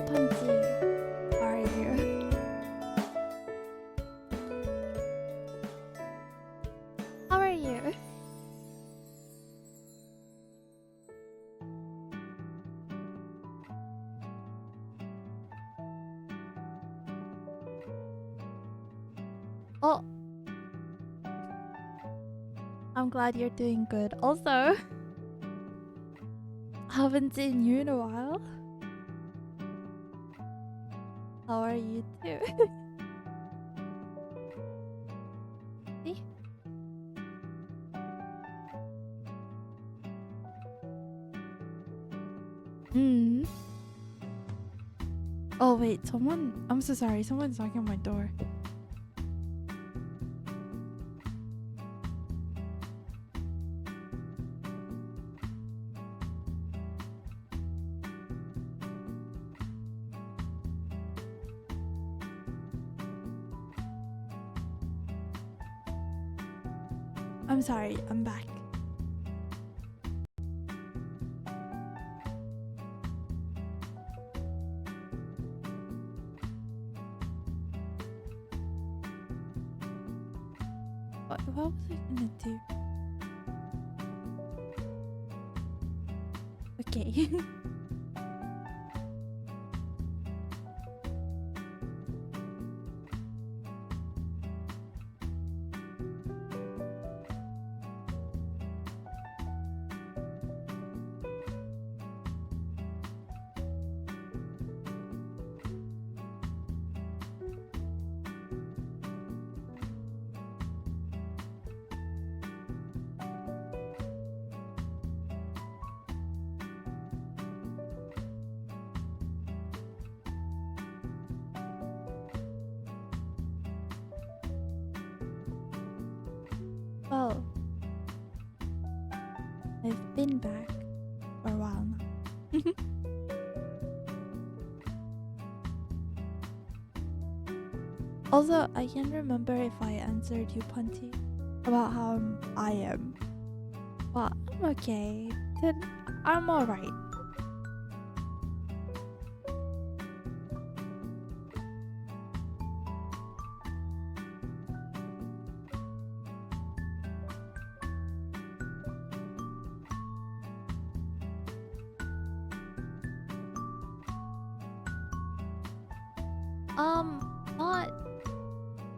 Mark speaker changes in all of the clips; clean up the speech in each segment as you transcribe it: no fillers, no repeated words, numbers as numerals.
Speaker 1: Punchy. How are you? How are you? Oh, I'm glad you're doing good. Also, haven't seen you in a while. How are you too? See? Hmm. Oh wait, someone. I'm so sorry. Someone's knocking on my door. I'm sorry. I'm back. What was I gonna do? Okay. Well, I've been back for a while now. Also, I can't remember if I answered you, Punty, about how I am. Well, I'm okay. Then I'm alright. Not,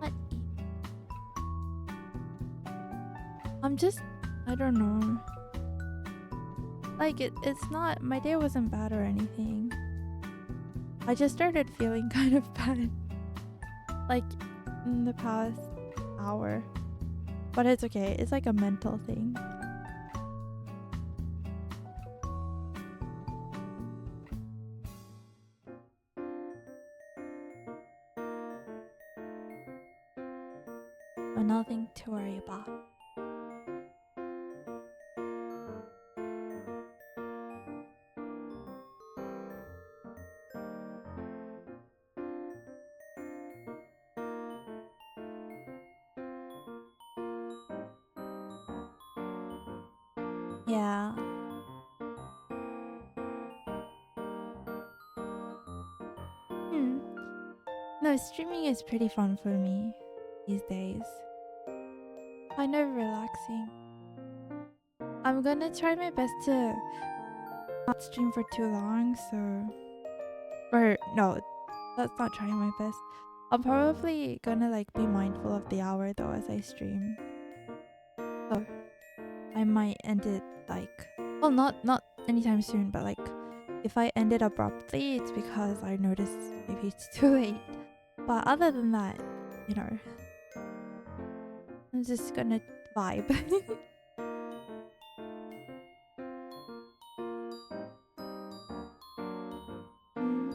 Speaker 1: not. I'm just, I don't know. Like it's not. My day wasn't bad or anything. I just started feeling kind of bad, like in the past hour. But it's okay. It's like a mental thing. But nothing to worry about. Yeah. Hmm. No, streaming is pretty fun for me these days. Kind of relaxing. I'm gonna try my best to not stream for too long, so. Or, no, that's not trying my best. I'm probably gonna like be mindful of the hour though as I stream. So, I might end it like. Well, not anytime soon, but like. If I end it abruptly, it's because I noticed maybe it's too late. But other than that, you know, I'm just gonna vibe. Mhm.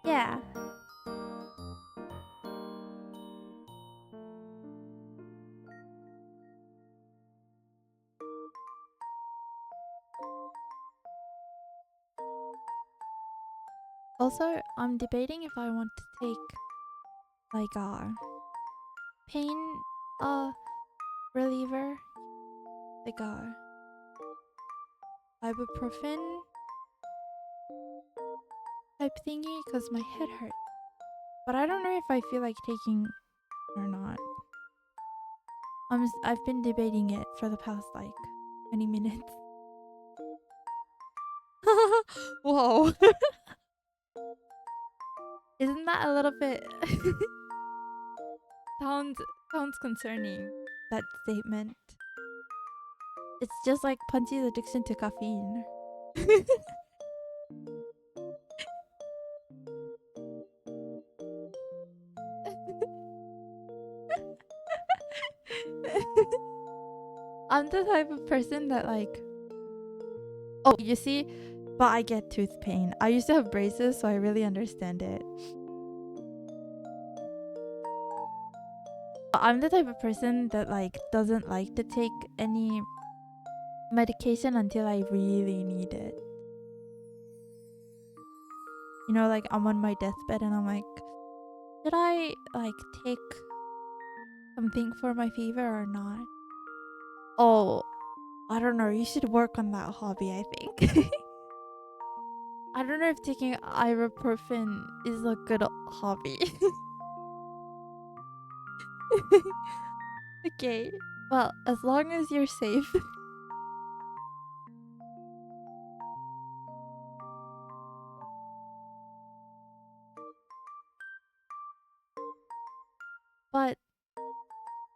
Speaker 1: Yeah. Also, I'm debating if I want to take like a pain reliever, like a ibuprofen type thingy, because my head hurts. But I don't know if I feel like taking or not. I've been debating it for the past like 20 minutes. Whoa. Isn't that a little bit sounds sounds concerning, that statement? It's just like Punchy's addiction to caffeine. I'm the type of person that like, oh, you see, but I get tooth pain. I used to have braces, so I really understand it. But I'm the type of person that like doesn't like to take any medication until I really need it. You know, like I'm on my deathbed and I'm like, should I like take something for my fever or not? Oh, I don't know. You should work on that hobby, I think. I don't know if taking ibuprofen is a good hobby. Okay. Well, as long as you're safe. But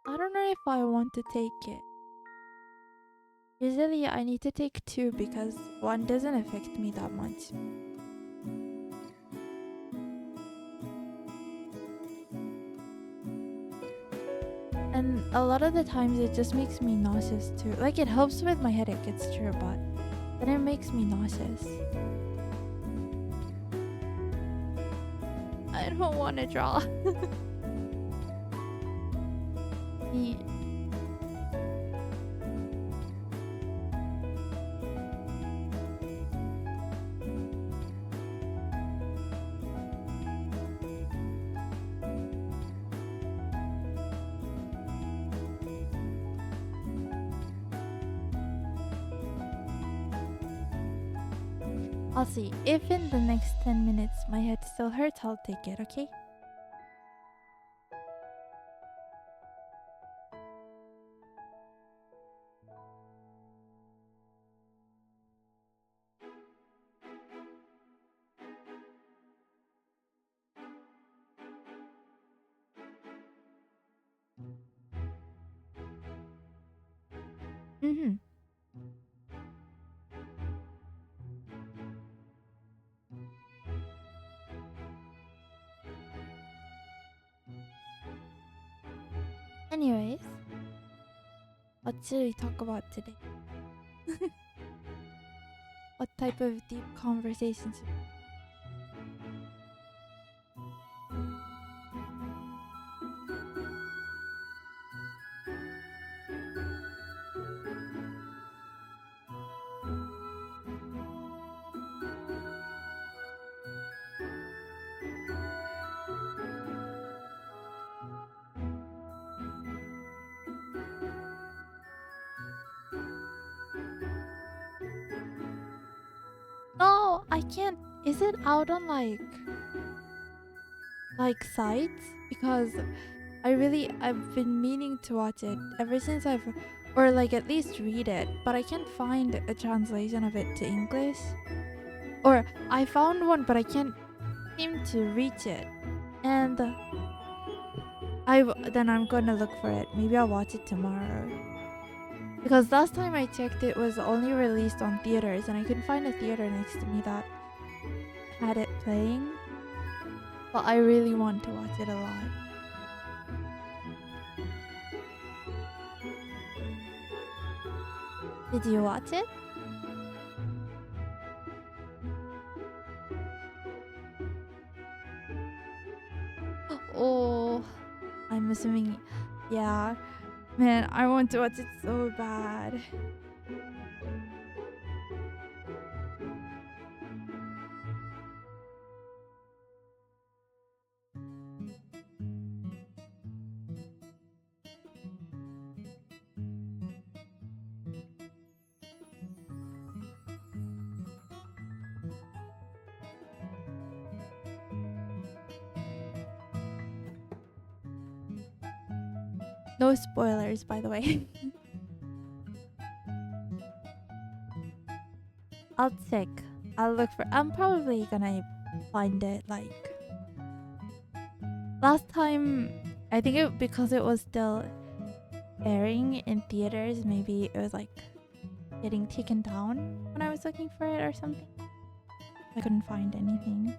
Speaker 1: I don't know if I want to take it. Usually I need to take two because one doesn't affect me that much. And a lot of the times it just makes me nauseous too. Like it helps with my headache, it's true, but then it makes me nauseous. I don't want to draw. Me. I'll see. If in the next 10 minutes my head still hurts, I'll take it, okay? Mm-hmm. Anyways, what should we talk about today? What type of deep conversations? No, I can't. Is it out on like sites? Because I've been meaning to watch it ever since or like at least read it, but I can't find a translation of it to English. Or I found one, but I can't seem to reach it. And then I'm gonna look for it. Maybe I'll watch it tomorrow. Because last time I checked, it was only released on theaters, and I couldn't find a theater next to me that had it playing. But I really want to watch it a lot. Did you watch it? Oh, I'm assuming. Yeah. Man, I want to watch it so bad. No spoilers, by the way. I'll check. I'll look for. I'm probably gonna find it like last time. I think it because it was still airing in theaters. Maybe it was like getting taken down when I was looking for it or something. I couldn't find anything.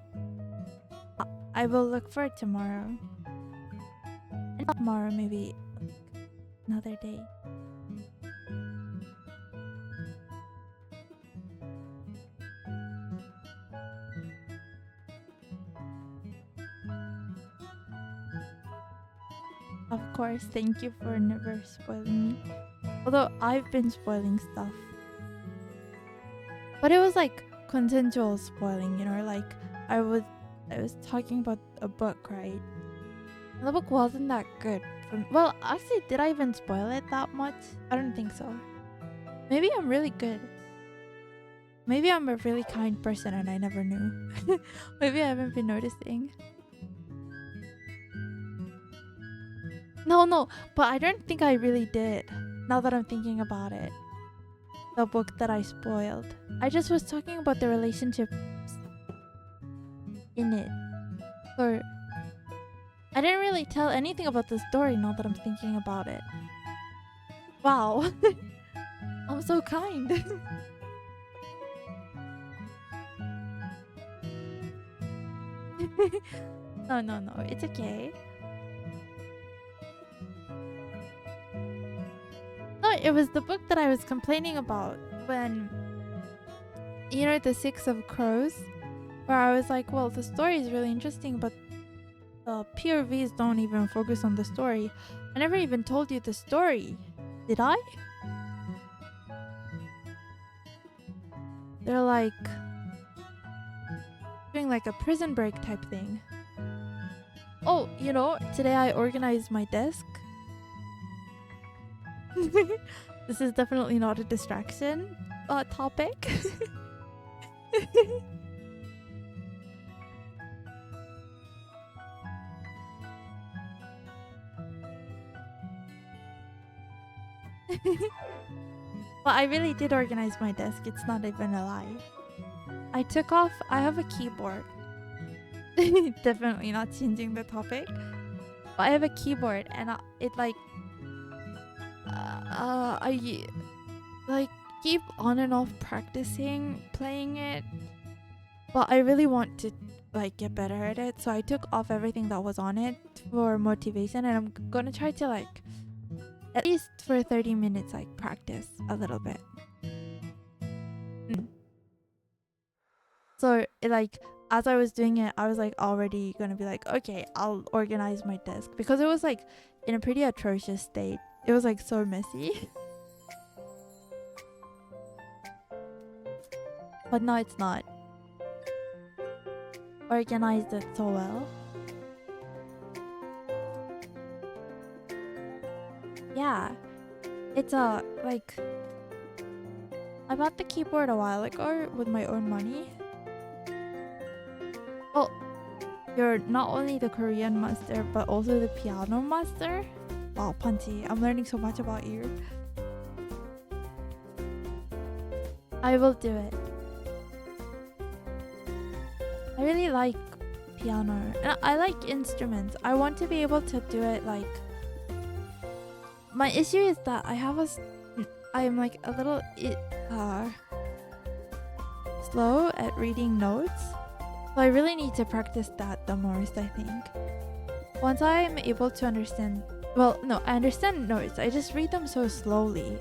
Speaker 1: I will look for it tomorrow. And not tomorrow, maybe another day. Of course, thank you for never spoiling me. Although I've been spoiling stuff. But it was like consensual spoiling, you know, like I was talking about a book, right? And the book wasn't that good. Well, actually, did I even spoil it that much? I don't think so. Maybe I'm really good. Maybe I'm a really kind person and I never knew. Maybe I haven't been noticing. No, but I don't think I really did. Now that I'm thinking about it. The book that I spoiled. I just was talking about the relationships in it. So I didn't really tell anything about the story now that I'm thinking about it. Wow. I'm so kind. No, it's okay. No, it was the book that I was complaining about when, you know, the Six of Crows, where I was like, well, the story is really interesting, but the POVs don't even focus on the story. I never even told you the story. Did I? They're like doing like a prison break type thing. Oh, you know, today I organized my desk. This is definitely not a distraction topic. Well, I really did organize my desk. It's not even a lie. I have a keyboard. Definitely not changing the topic. But I have a keyboard and it like I like keep on and off practicing playing it, but I really want to like get better at it, so I took off everything that was on it for motivation, and I'm gonna try to like at least for 30 minutes like practice a little bit. So like as I was doing it, I was like already gonna be like, okay, I'll organize my desk, because it was like in a pretty atrocious state. It was like so messy. But no, it's not. Organized it so well. Yeah. It's like I bought the keyboard a while ago with my own money. Oh, you're not only the Korean master but also the piano master? Wow, Punchy, I'm learning so much about you. I will do it. I really like piano. And I like instruments. I want to be able to do it like... My issue is that I am like a little slow at reading notes. So I really need to practice that the most, I think. Once I am able to understand... Well, no, I understand notes. I just read them so slowly.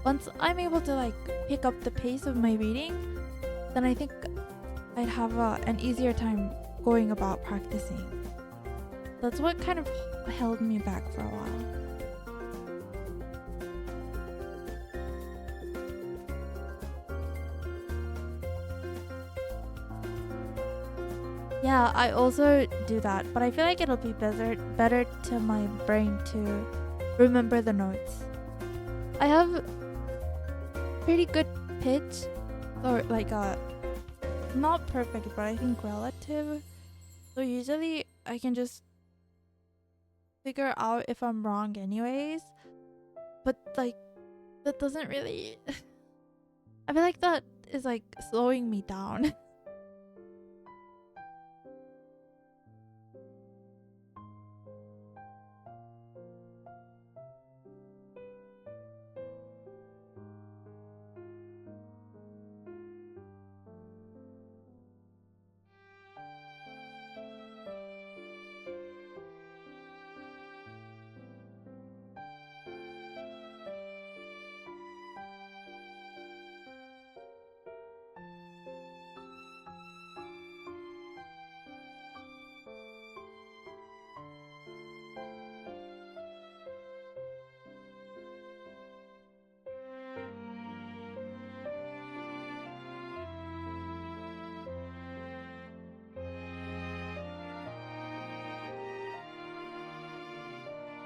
Speaker 1: Once I'm able to like pick up the pace of my reading, then I think I'd have an easier time going about practicing. That's what kind of held me back for a while. Yeah, I also do that, but I feel like it'll be better to my brain to remember the notes. I have pretty good pitch, or like not perfect, but I think relative. So usually I can just figure out if I'm wrong anyways. But like that doesn't really I feel like that is like slowing me down.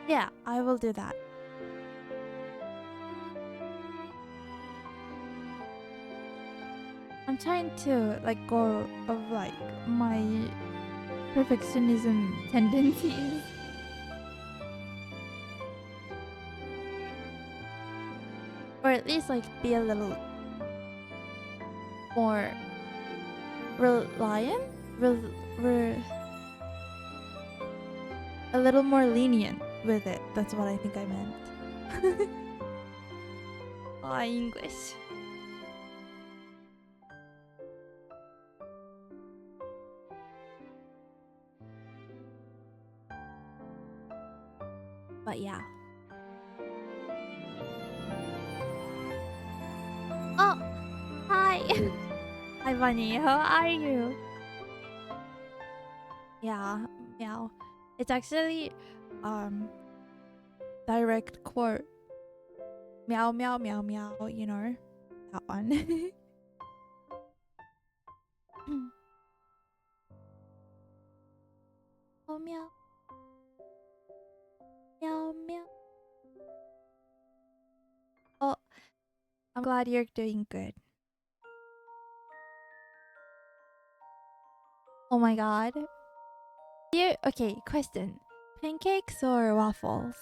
Speaker 1: Yeah, I will do that. I'm trying to let go of like my perfectionism tendencies. Or at least like be a little more reliant? Re- a little more lenient with it. That's what I think I meant. Oh, English. But yeah. Oh, hi. Hi, Bunny. How are you? Yeah, meow. It's actually um direct quote. Meow meow meow meow, you know. That one. Oh meow. Meow meow. Oh, I'm glad you're doing good. Oh my god. You okay, question. Pancakes or waffles?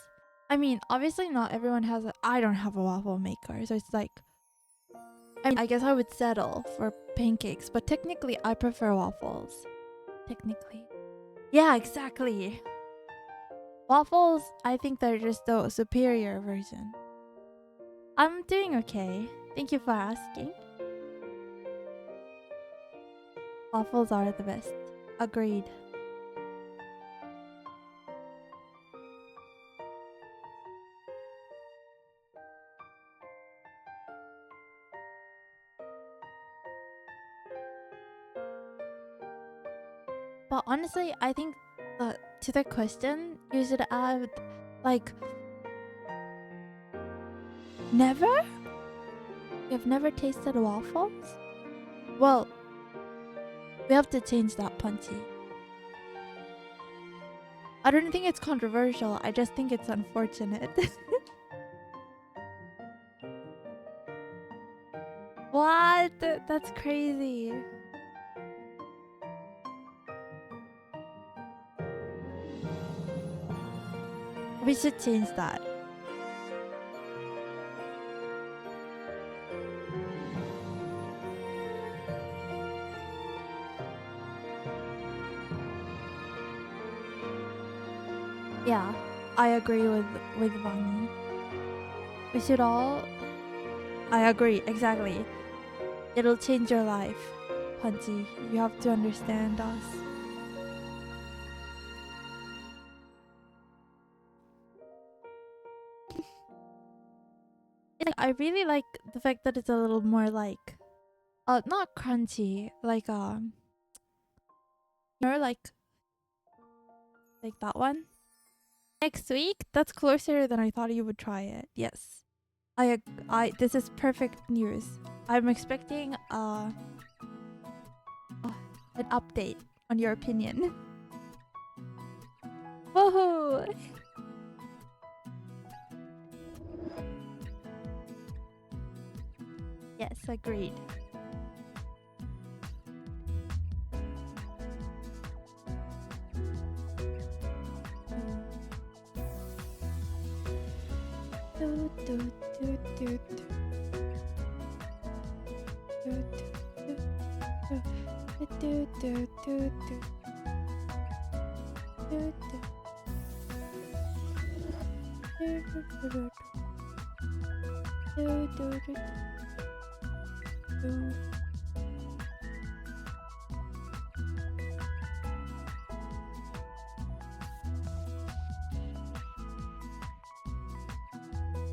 Speaker 1: I mean, obviously not everyone has a I don't have a waffle maker, so it's like I mean, I guess I would settle for pancakes, but technically I prefer waffles. Technically. Yeah, exactly. Waffles, I think they're just the superior version. I'm doing okay. Thank you for asking. Waffles are the best. Agreed. But honestly, I think to the question, you should add like never? You've never tasted waffles? Well, we have to change that, Punchy. I don't think it's controversial. I just think it's unfortunate. What? That's crazy. We should change that. Yeah, I agree with Vani. We should all. I agree exactly. It'll change your life, Punchy. You have to understand us. I really like the fact that it's a little more like, not crunchy, like like that one. Next week, that's closer than I thought you would try it. Yes, this is perfect news. I'm expecting an update on your opinion. Woohoo! Yes, agreed. Do, do, do, do, do, do, do, do, do, do.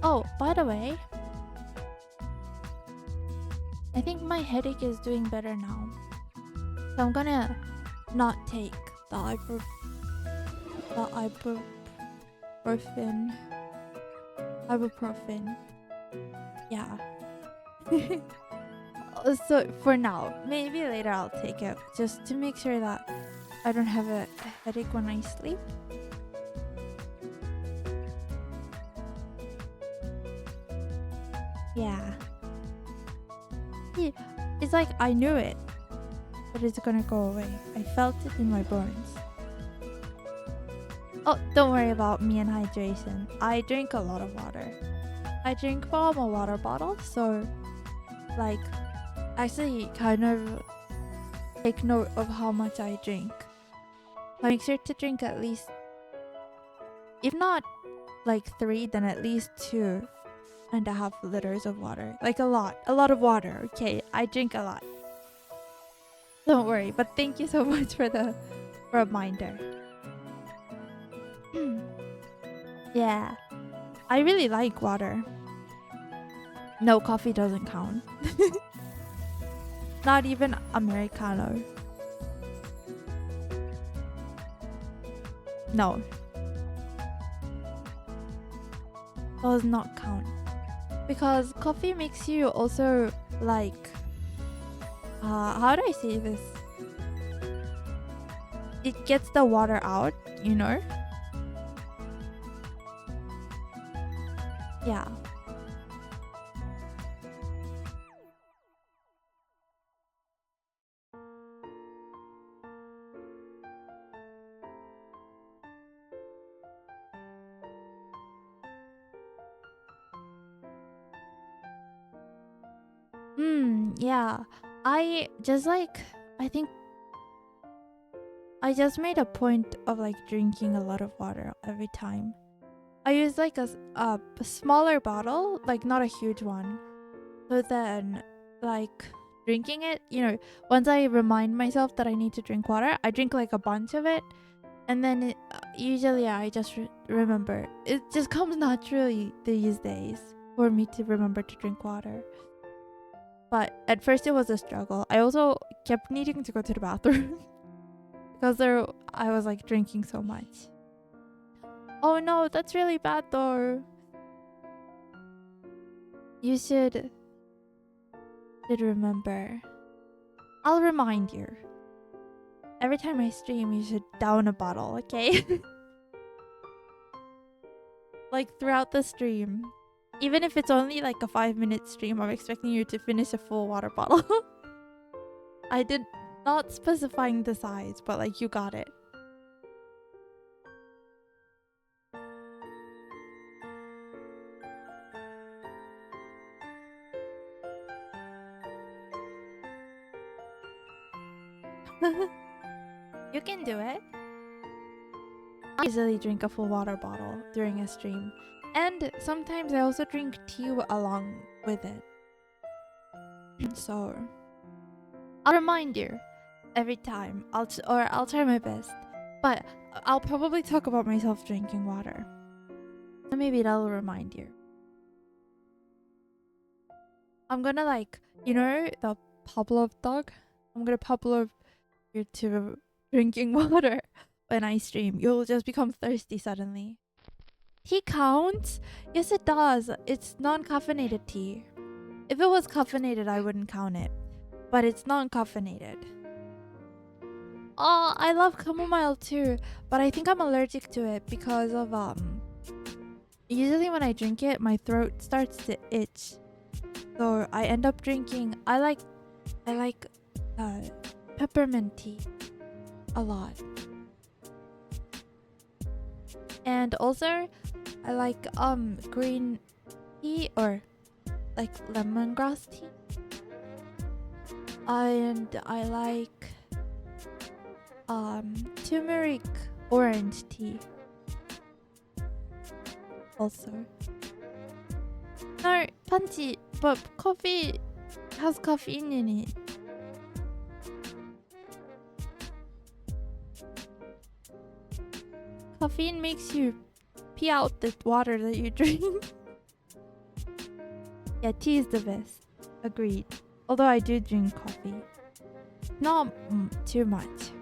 Speaker 1: Oh, by the way, I think my headache is doing better now. So I'm gonna not take the ibuprofen. Yeah. So for now, maybe later I'll take it just to make sure that I don't have a headache when I sleep. Yeah. It's like I knew it, but it's gonna go away. I felt it in my bones. Oh, don't worry about me and hydration. I drink a lot of water. I drink from a water bottle, so like actually kind of take note of how much I drink. I make sure to drink at least, if not like 3, then at least 2.5 liters of water. Like a lot of water. Okay, I drink a lot. Don't worry, but thank you so much for the reminder. Yeah, I really like water. No, coffee doesn't count. Not even Americano. No. Does not count. Because coffee makes you also like... how do I say this? It gets the water out, you know? Yeah. Yeah. I think I just made a point of like drinking a lot of water every time. I use like a smaller bottle, like not a huge one. So then like drinking it, you know, once I remind myself that I need to drink water, I drink like a bunch of it. And then usually I just remember. It just comes naturally these days for me to remember to drink water. But at first it was a struggle. I also kept needing to go to the bathroom because I was like drinking so much. Oh no, that's really bad though. You should remember. I'll remind you. Every time I stream, you should down a bottle, okay? Like throughout the stream. Even if it's only like a 5-minute stream, I'm expecting you to finish a full water bottle. I did not specifying the size, but like you got it. You can do it. I usually drink a full water bottle during a stream. And sometimes I also drink tea along with it. So I'll remind you every time. I'll try my best. But I'll probably talk about myself drinking water. So maybe that'll remind you. I'm gonna like, you know, the Pavlov dog? I'm gonna Pavlov you to drinking water when I stream. You'll just become thirsty suddenly. Tea counts? Yes, it does. It's non-caffeinated tea. If it was caffeinated, I wouldn't count it. But it's non-caffeinated. Oh, I love chamomile too. But I think I'm allergic to it because of usually when I drink it, my throat starts to itch. So I end up drinking. I like peppermint tea a lot. And also I like green tea or like lemongrass tea. And I like turmeric orange tea also. No, punchy, but coffee has caffeine in it. Caffeine makes you pee out the water that you drink. Yeah, tea is the best. Agreed. Although I do drink coffee. Not too much.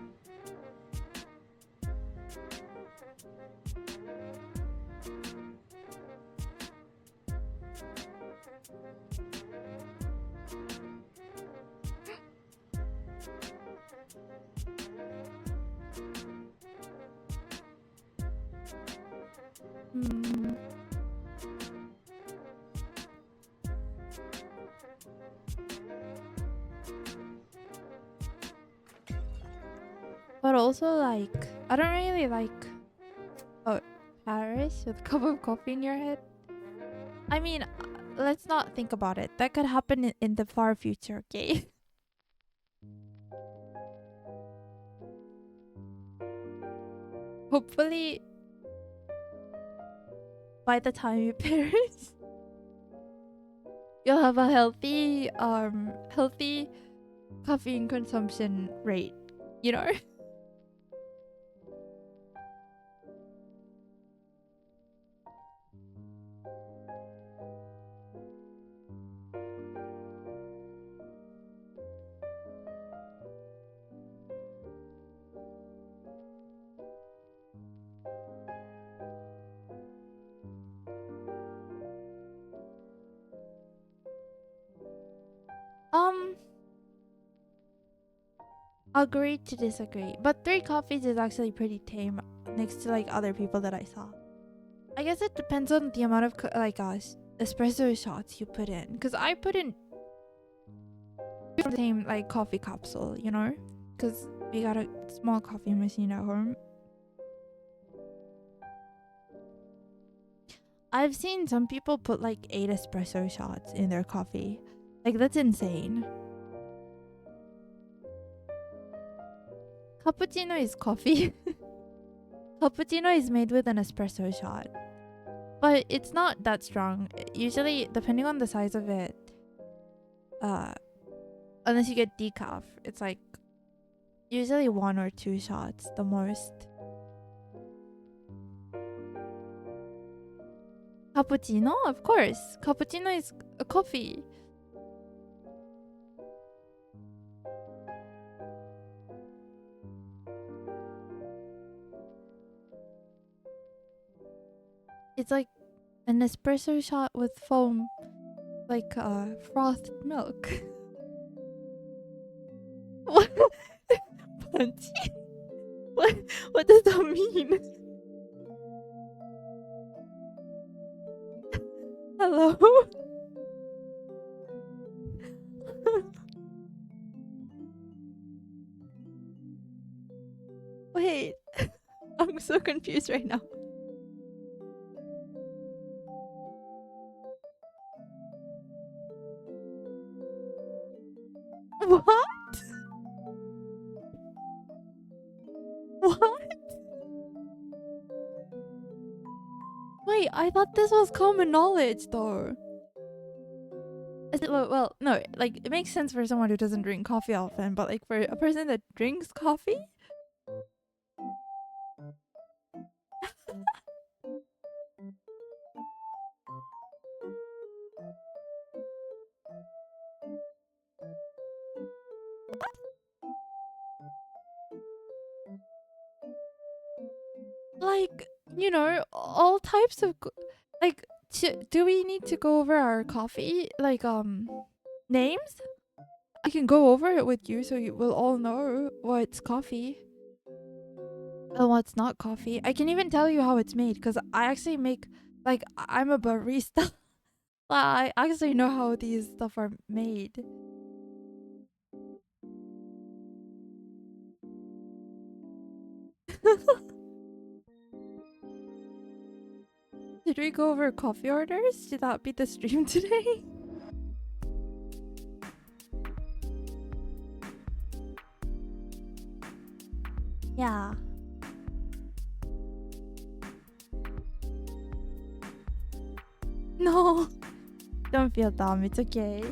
Speaker 1: Mm. But also, like, I don't really like Paris with a cup of coffee in your head. I mean, let's not think about it. That could happen in the far future, okay? Hopefully, by the time you Paris, you'll have a healthy caffeine consumption rate, you know? Um, agree to disagree. But three coffees is actually pretty tame next to like other people that I saw. I guess it depends on the amount of espresso shots you put in. Cause I put in the same like coffee capsule, you know? Cause we got a small coffee machine at home. I've seen some people put like 8 espresso shots in their coffee. Like that's insane. Cappuccino is coffee. Cappuccino is made with an espresso shot. But it's not that strong. Usually, depending on the size of it, uh, unless you get decaf, it's like usually 1 or 2 shots the most. Cappuccino? Of course. Cappuccino is a coffee. It's like an espresso shot with foam, like frothed milk. What? Punchy? What does that mean? Hello? Wait. I'm so confused right now. What? What? Wait, I thought this was common knowledge though. Well, no, like it makes sense for someone who doesn't drink coffee often, but like for a person that drinks coffee, like, you know, all types of like do we need to go over our coffee like names? I can go over it with you so you will all know what's coffee and what's not coffee. I can even tell you how it's made because I actually make like I'm a barista. I actually know how these stuff are made. Did we go over coffee orders? Did that be the stream today? Yeah. No. Don't feel dumb. It's okay.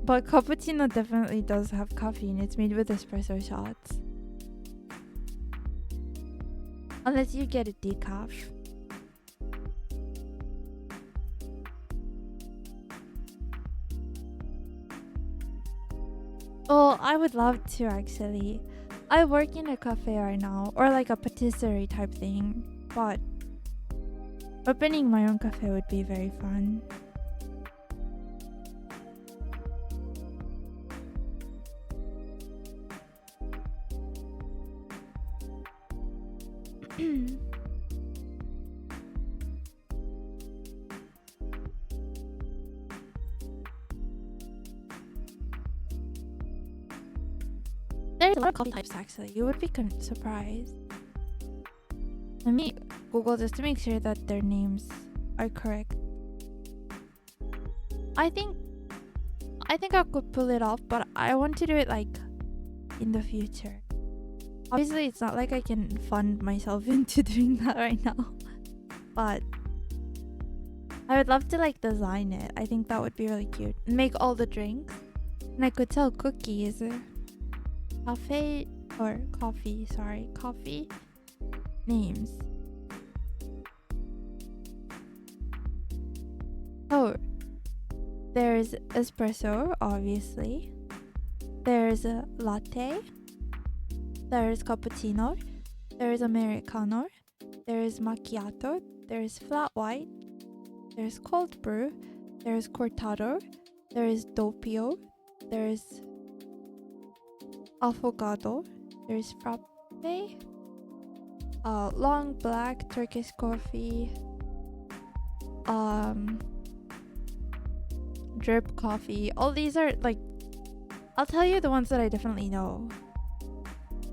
Speaker 1: But cappuccino definitely does have caffeine. It's made with espresso shots. Unless you get a decaf. Oh, I would love to actually. I work in a cafe right now, or like a patisserie type thing, but opening my own cafe would be very fun. There's a lot of coffee types actually. You would be surprised. Let me Google just to make sure that their names are correct. I think I could pull it off, but I want to do it like in the future. Obviously, it's not like I can fund myself into doing that right now, but I would love to like design it. I think that would be really cute. Make all the drinks, and I could sell cookies. Coffee names. Oh, there's espresso, obviously. There's a latte. There's cappuccino. There's americano. There's macchiato. There's flat white. There's cold brew. There's cortado. There's doppio. There's affogato. There's frappe. Long black, Turkish coffee. Drip coffee. All these are like, I'll tell you the ones that I definitely know.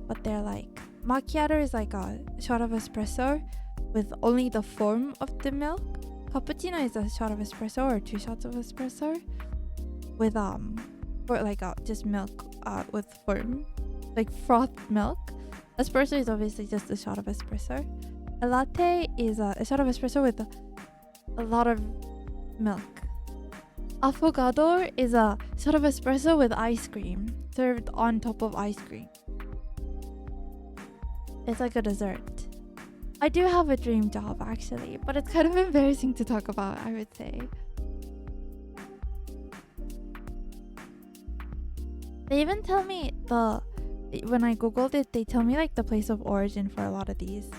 Speaker 1: But they're like, macchiato is like a shot of espresso with only the form of the milk. Cappuccino is a shot of espresso or 2 shots of espresso with or like just milk with form, like frothed milk. Espresso is obviously just a shot of espresso. A latte is a shot of espresso with a lot of milk. Affogato is a shot of espresso with ice cream served on top of ice cream. It's like a dessert. I do have a dream job actually, but it's kind of embarrassing to talk about, I would say. They even tell me when I googled it, they tell me like the place of origin for a lot of these.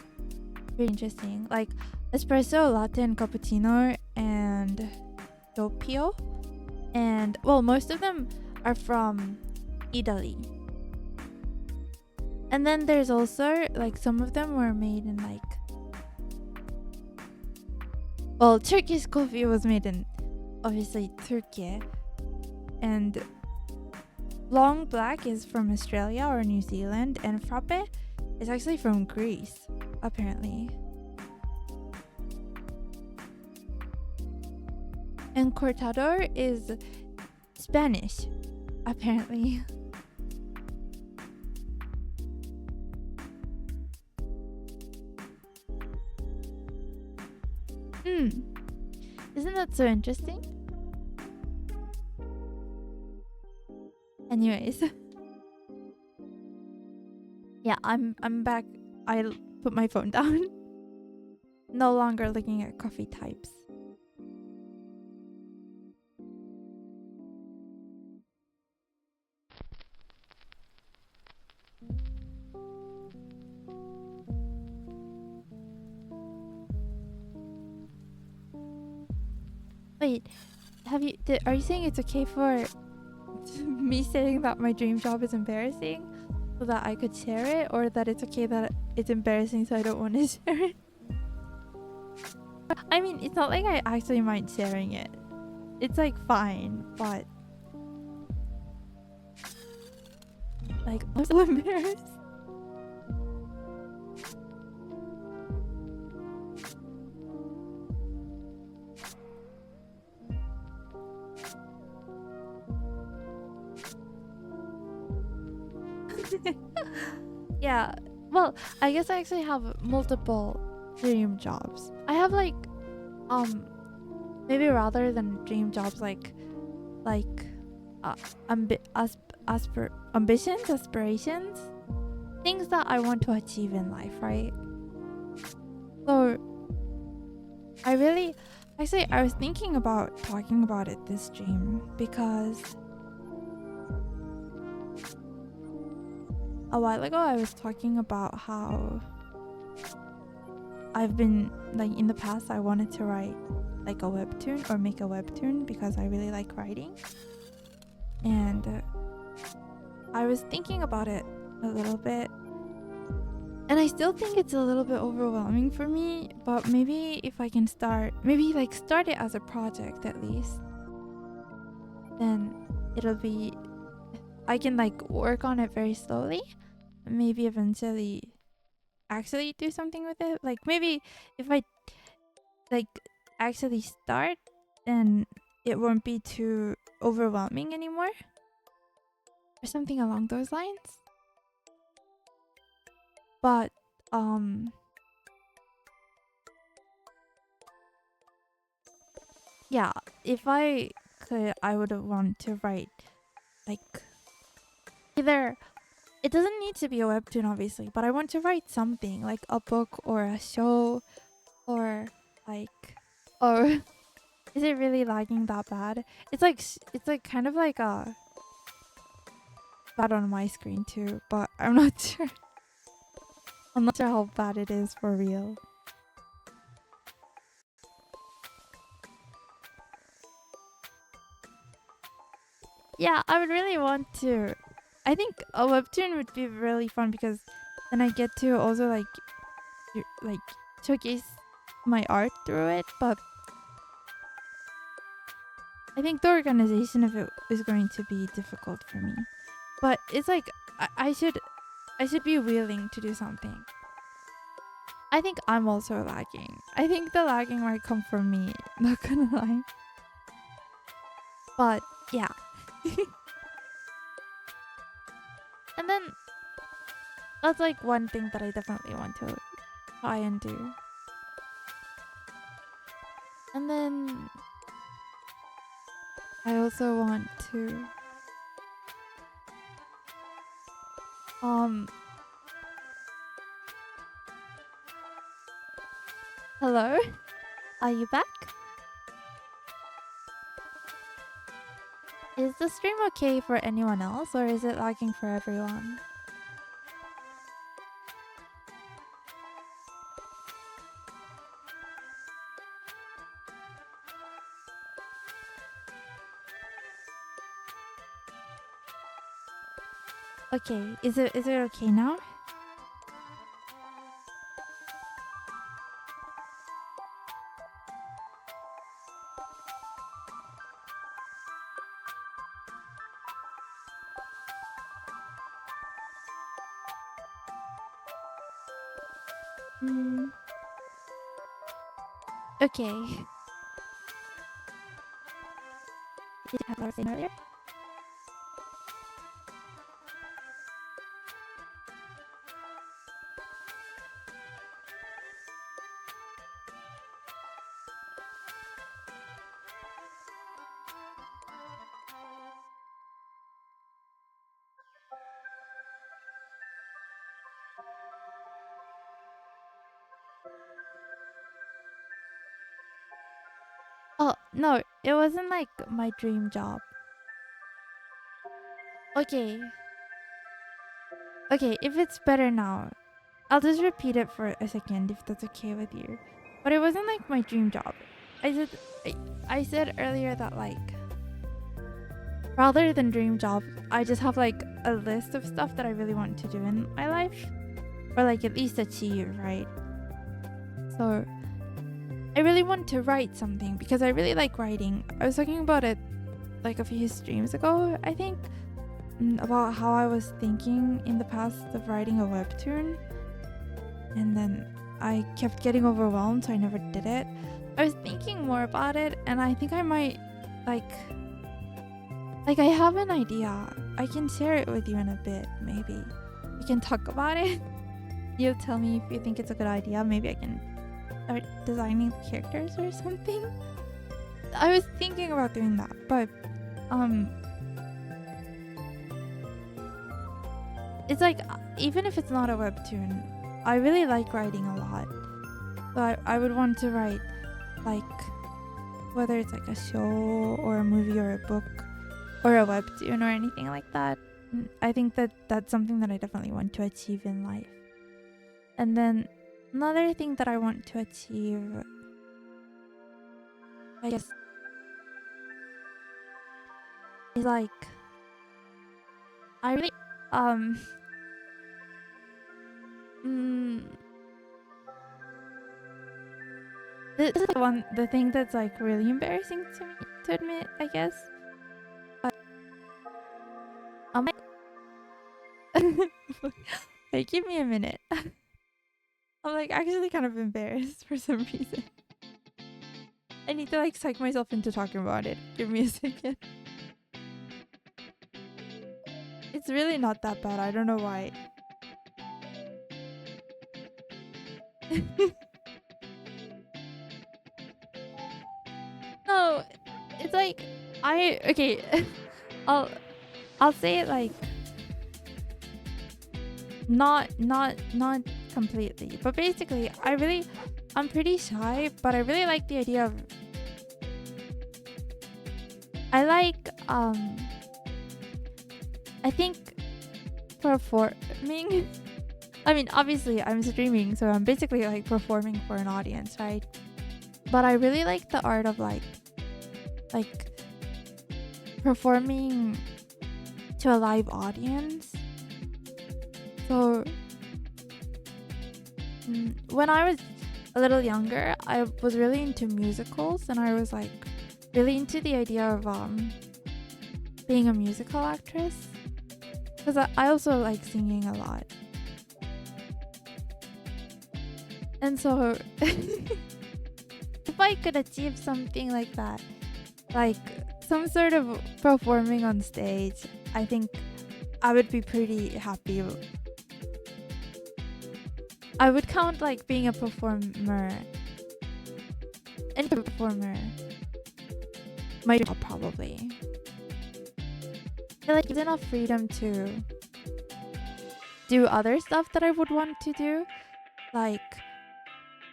Speaker 1: Pretty interesting. Like espresso, latte, and cappuccino, and doppio. And well, most of them are from Italy. And then there's also like some of them were made in like, well, Turkish coffee was made in obviously Turkey, and long black is from Australia or New Zealand, and frappe is actually from Greece, apparently. And cortado is Spanish, apparently. Isn't that so interesting? Anyways. Yeah, I'm back. I put my phone down. No longer looking at coffee types. Wait, are you saying it's okay for me saying that my dream job is embarrassing so that I could share it, or that it's okay that it's embarrassing so I don't want to share it? I mean, it's not like I actually mind sharing it. It's like fine, but like I'm so embarrassed. Yeah. Well, I guess I actually have multiple dream jobs. I have like um maybe rather than dream jobs like uh, ambitions, aspirations, things that I want to achieve in life, right? So I really actually I was thinking about talking about it this stream because a while ago I was talking about how I've been like in the past I wanted to write like a webtoon or make a webtoon because I really like writing. And I was thinking about it a little bit. And I still think it's a little bit overwhelming for me, but maybe if I can maybe like start it as a project at least, then it'll be, I can like work on it very slowly, and maybe eventually actually do something with it. Like maybe if I like actually start, then it won't be too overwhelming anymore, or something along those lines. But yeah, if I could, I would want to write like either, it doesn't need to be a webtoon obviously, but I want to write something like a book or a show, or like, or is it really lagging that bad? It's like kind of like a bad on my screen too, but I'm not sure. I'm not sure how bad it is for real. Yeah, I would really want to. I think a webtoon would be really fun because then I get to also like showcase my art through it. But I think the organization of it is going to be difficult for me. But it's like I should be willing to do something. I think I'm also lagging. I think the lagging might come from me. Not gonna lie. But yeah. And then that's like one thing that I definitely want to try and do. And then I also want to hello? Are you back? Is the stream okay for anyone else, or is it lagging for everyone? Okay, is it okay now? Mm. Okay. Did you have what I was saying earlier? Oh, no, it wasn't like my dream job. Okay. Okay, if it's better now, I'll just repeat it for a second if that's okay with you. But it wasn't like my dream job. I said I said earlier that like rather than dream job, I just have like a list of stuff that I really want to do in my life, or like at least achieve, right? So I really want to write something because I really like writing. I was talking about it like a few streams ago, I think, about how I was thinking in the past of writing a webtoon, and then I kept getting overwhelmed, so I never did it. I was thinking more about it, and I think I might like I have an idea. I can share it with you in a bit, maybe. we can talk about it. You'll tell me if you think it's a good idea. Maybe I can start designing the characters or something. I was thinking about doing that, but it's like, even if it's not a webtoon, I really like writing a lot. So I would want to write, like, whether it's like a show or a movie or a book or a webtoon or anything like that. I think that that's something that I definitely want to achieve in life. And then another thing that I want to achieve, I guess, is like, I really this is the thing that's like really embarrassing to me to admit, I guess. But I'm like, wait, give me a minute. I'm like actually kind of embarrassed for some reason. I need to like psych myself into talking about it. Give me a second. It's really not that bad. I don't know why. No, it's like okay. I'll say it like not completely, but basically I'm pretty shy, but I really like the idea of, I like I think performing. I mean, obviously I'm streaming, so I'm basically like performing for an audience, right? But I really like the art of like performing to a live audience. So when I was a little younger, I was really into musicals, and I was like really into the idea of being a musical actress, because I also like singing a lot. And so if I could achieve something like that, like some sort of performing on stage, I think I would be pretty happy. I would count like being a performer, any performer, my job probably. I feel like there's enough freedom to do other stuff that I would want to do, like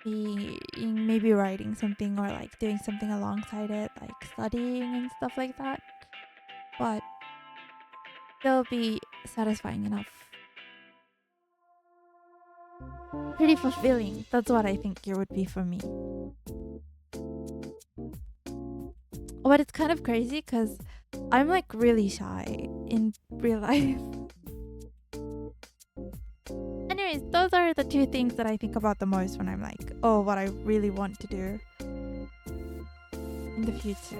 Speaker 1: maybe writing something or like doing something alongside it, like studying and stuff like that, but still be satisfying enough, pretty fulfilling. That's what I think it would be for me. But it's kind of crazy because I'm like really shy in real life. Anyways, those are the two things that I think about the most when I'm like, oh, what I really want to do in the future.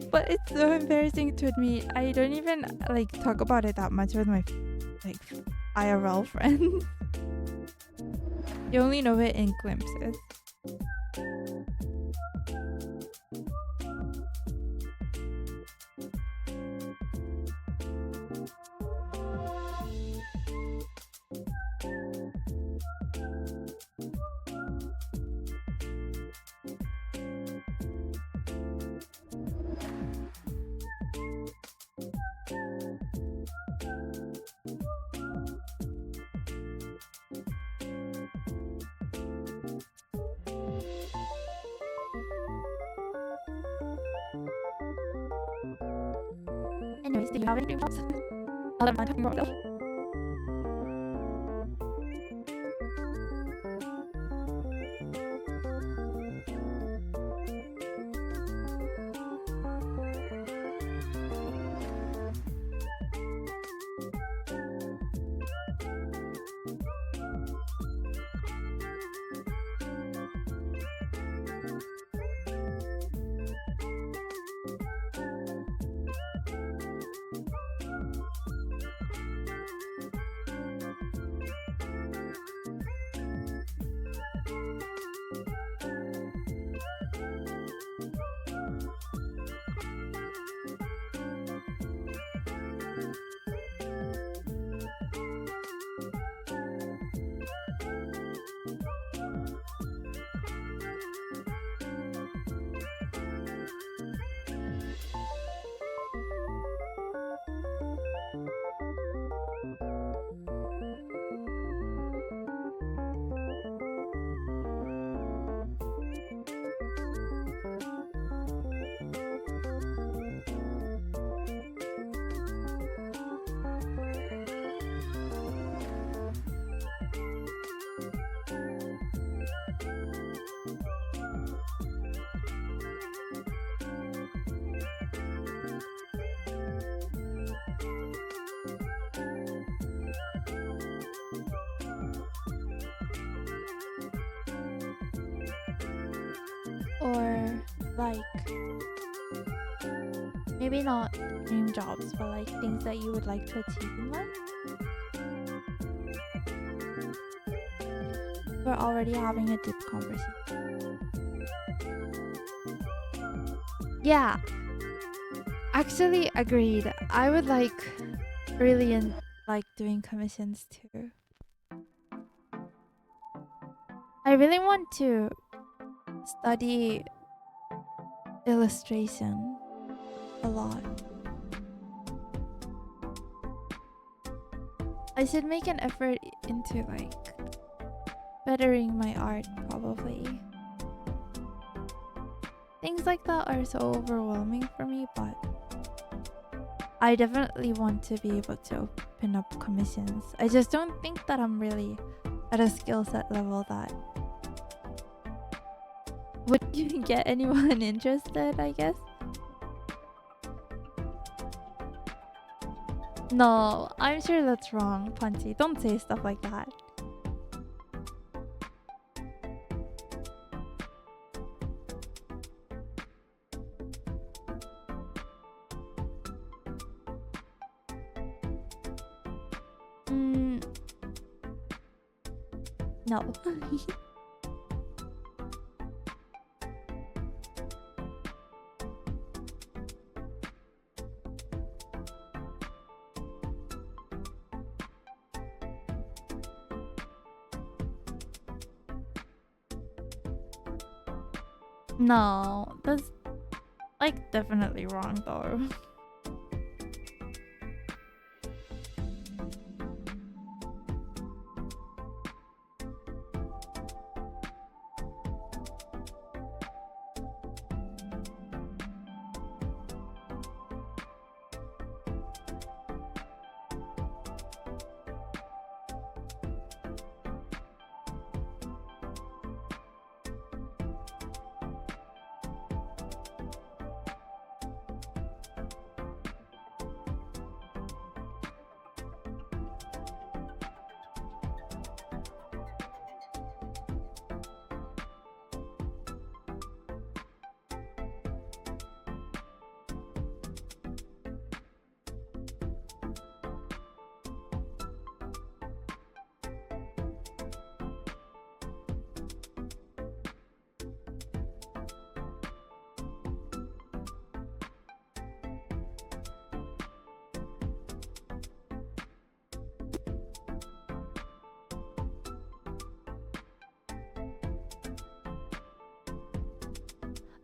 Speaker 1: But it's so embarrassing to admit. I don't even like talk about it that much with my like IRL friends. You only know it in glimpses. Anyways, do you have any dream jobs? Other than talking about myself? Or like maybe not dream jobs, but like things that you would like to achieve in life. We're already having a deep conversation. Yeah, actually agreed. I would really like doing commissions too. I really want to study illustration a lot. I should make an effort into like bettering my art probably. Things like that are so overwhelming for me, but I definitely want to be able to open up commissions. I just don't think that I'm really at a skill set level that would you get anyone interested, I guess. No, I'm sure that's wrong, Punchy. Don't say stuff like that. No. No, that's like definitely wrong though.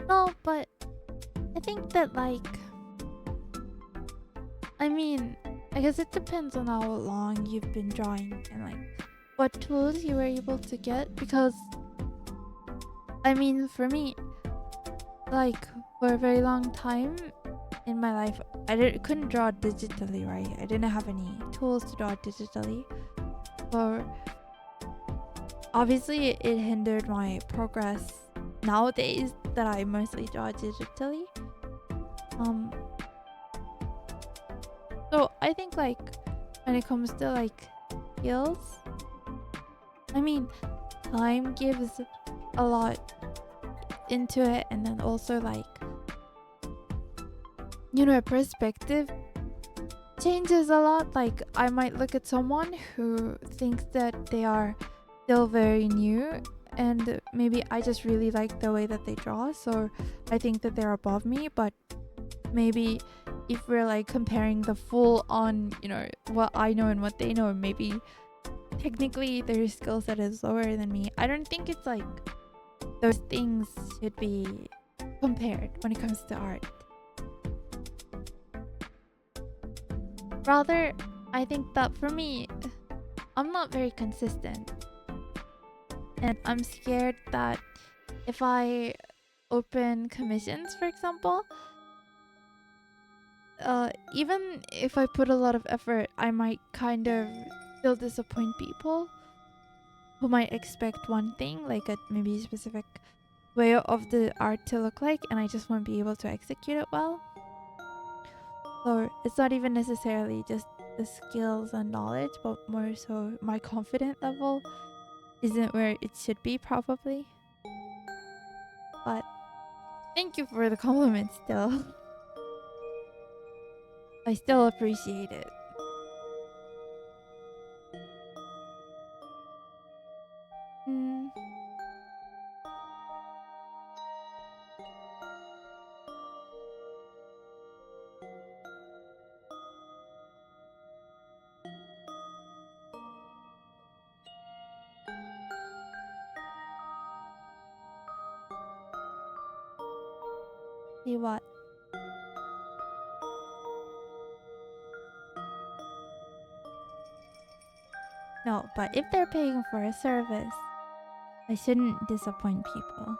Speaker 1: No, but I think that I guess it depends on how long you've been drawing and like what tools you were able to get, because for me, like for a very long time in my life, couldn't draw digitally, right? I didn't have any tools to draw digitally. Or obviously it hindered my progress nowadays that I mostly draw digitally. So I think like when it comes to like skills, time gives a lot into it, and then also like perspective changes a lot. Like I might look at someone who thinks that they are still very new, and maybe I just really like the way that they draw, so I think that they're above me. But maybe if we're like comparing the full on, what I know and what they know, maybe technically their skill set is lower than me. I don't think it's like those things should be compared when it comes to art. Rather, I think that for me, I'm not very consistent. And I'm scared that if I open commissions, for example, even if I put a lot of effort, I might kind of still disappoint people. who might expect one thing, like a maybe specific way of the art to look like, and I just won't be able to execute it well. Or it's not even necessarily just the skills and knowledge, but more so my confidence level isn't where it should be, probably. But thank you for the compliment still. I still appreciate it. Mm, see what? No, but if they're paying for a service, I shouldn't disappoint people.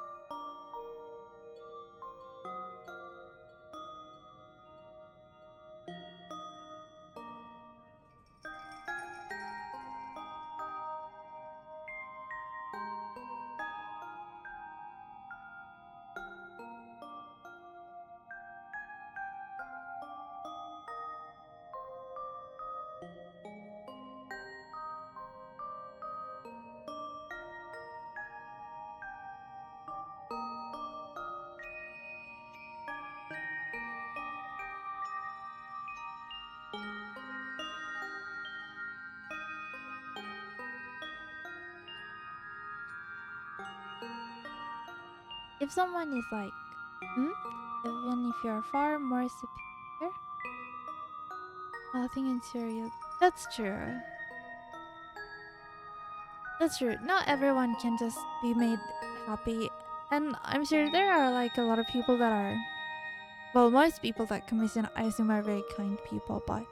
Speaker 1: If someone is like, hmm? Even if you're far more superior, nothing inferior. That's true. That's true. Not everyone can just be made happy. And I'm sure there are like a lot of people that are, well, most people that commission, I assume, are very kind people, but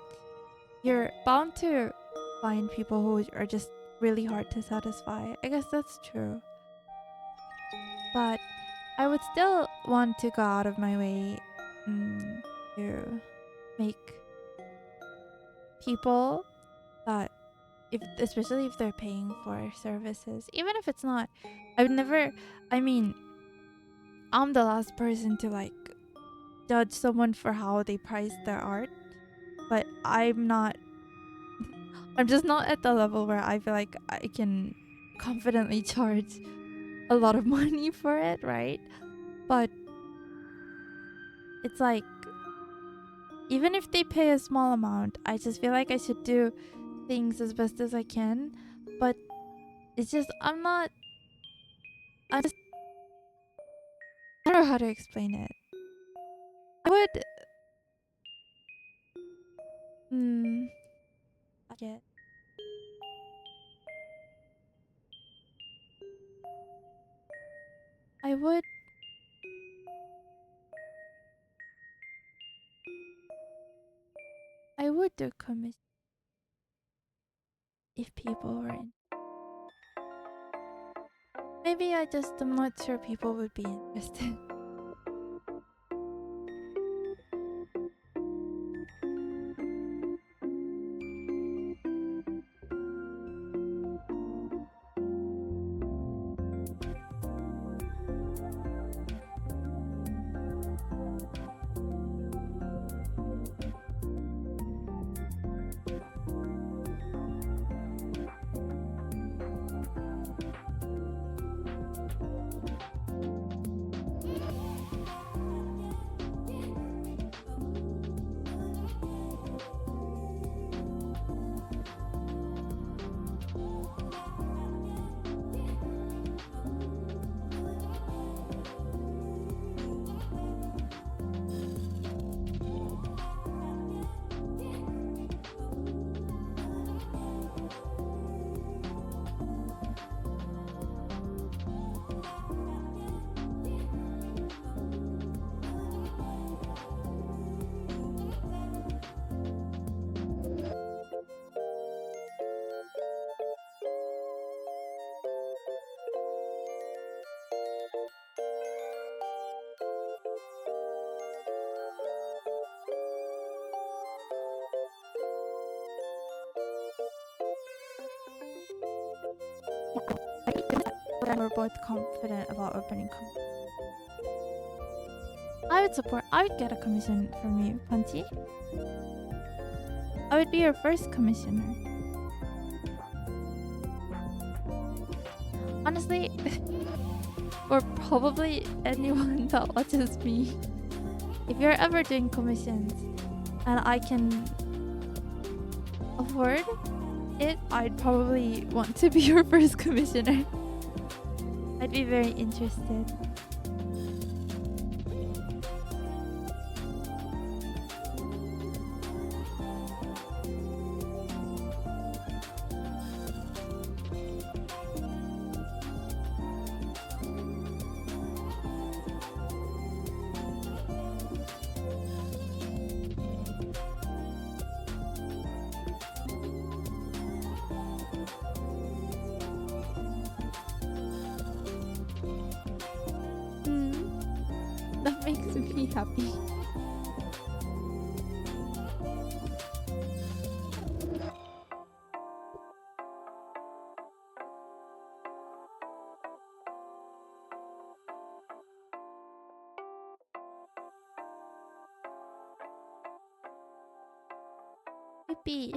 Speaker 1: you're bound to find people who are just really hard to satisfy. I guess that's true. But I would still want to go out of my way to make people that, if especially if they're paying for services, even if it's not, I would never, I mean, I'm the last person to like judge someone for how they price their art, but I'm just not at the level where I feel like I can confidently charge a lot of money for it, right? But it's like, even if they pay a small amount, I just feel like I should do things as best as I can. But it's just, I just, I don't know how to explain it. I would, mm, I get, I would, I would do commission if people were in. Maybe I just am not sure people would be interested. We're both confident about opening. I would support. I would get a commission from you, Punchy. I would be your first commissioner. Honestly, or probably anyone that watches me. If you're ever doing commissions and I can afford it, I'd probably want to be your first commissioner. I'd be very interested. That makes me happy. Happy.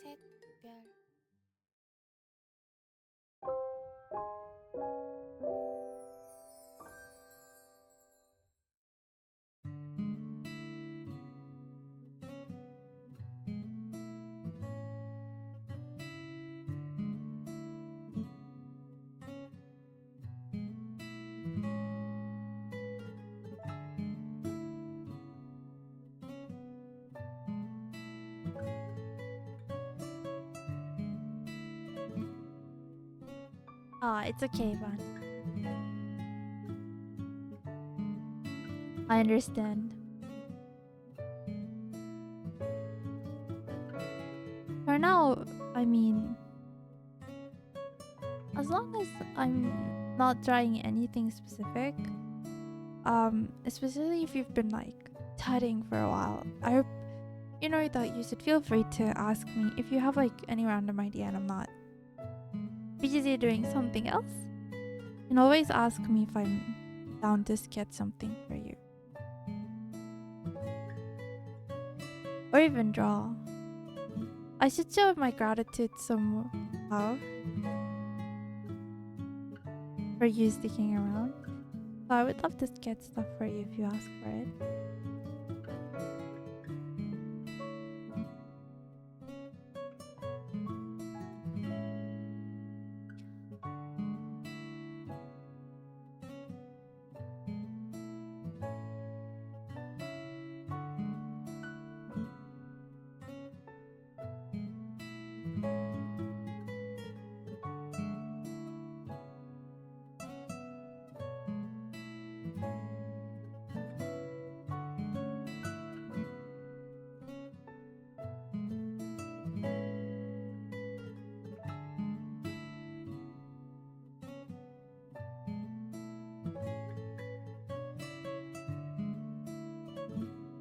Speaker 1: 셋별 it's okay, Van. I understand. For now, I mean, as long as I'm not trying anything specific, especially if you've been like chatting for a while, I hope you know that you should feel free to ask me if you have like any random idea and I'm not busy doing something else. You can always ask me if I'm down to sketch something for you. Or even draw. I should show my gratitude somehow for you sticking around. So I would love to sketch stuff for you if you ask for it.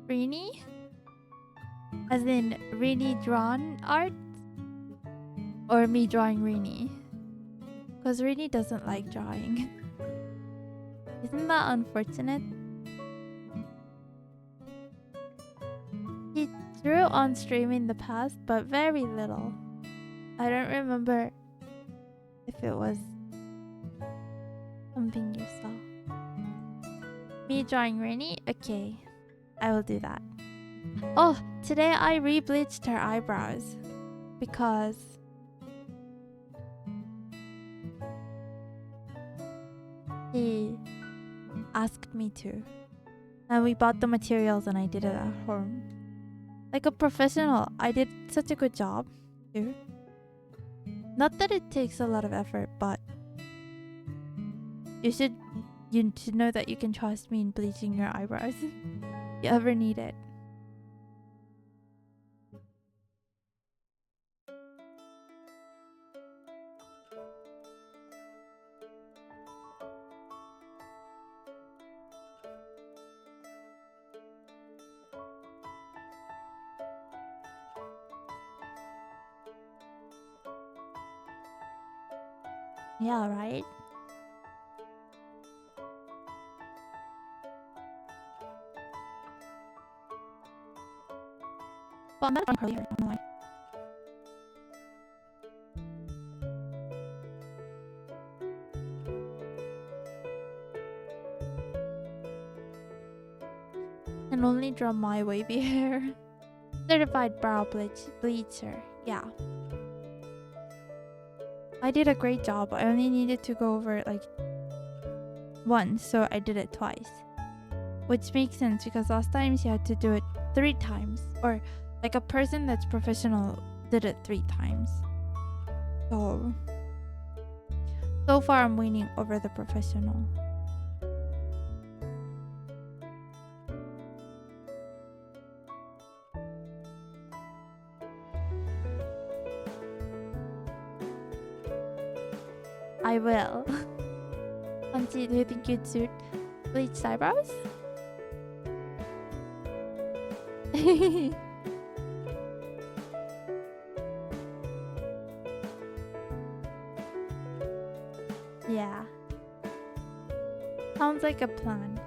Speaker 1: Rini? As in Rini drawn art? Or me drawing Rini? Because Rini doesn't like drawing. Isn't that unfortunate? He drew on stream in the past, but very little. I don't remember if it was something you saw. Me drawing Rini? Okay, I will do that. Oh, today I re-bleached her eyebrows because he asked me to. And we bought the materials and I did it at home. Like a professional, I did such a good job too. Not that it takes a lot of effort, but you should know that you can trust me in bleaching your eyebrows if you ever need it. Yeah, right? Well, I'm not on curly hair. I don't know why. Can only draw my wavy hair. Certified brow bleacher. Yeah. I did a great job. I only needed to go over it like once, so I did it twice. Which makes sense because last times you had to do it 3 times. Or like a person that's professional did it 3 times. So far I'm winning over the professional. I will. Anji, do you think you'd suit bleached eyebrows? Yeah. Sounds like a plan.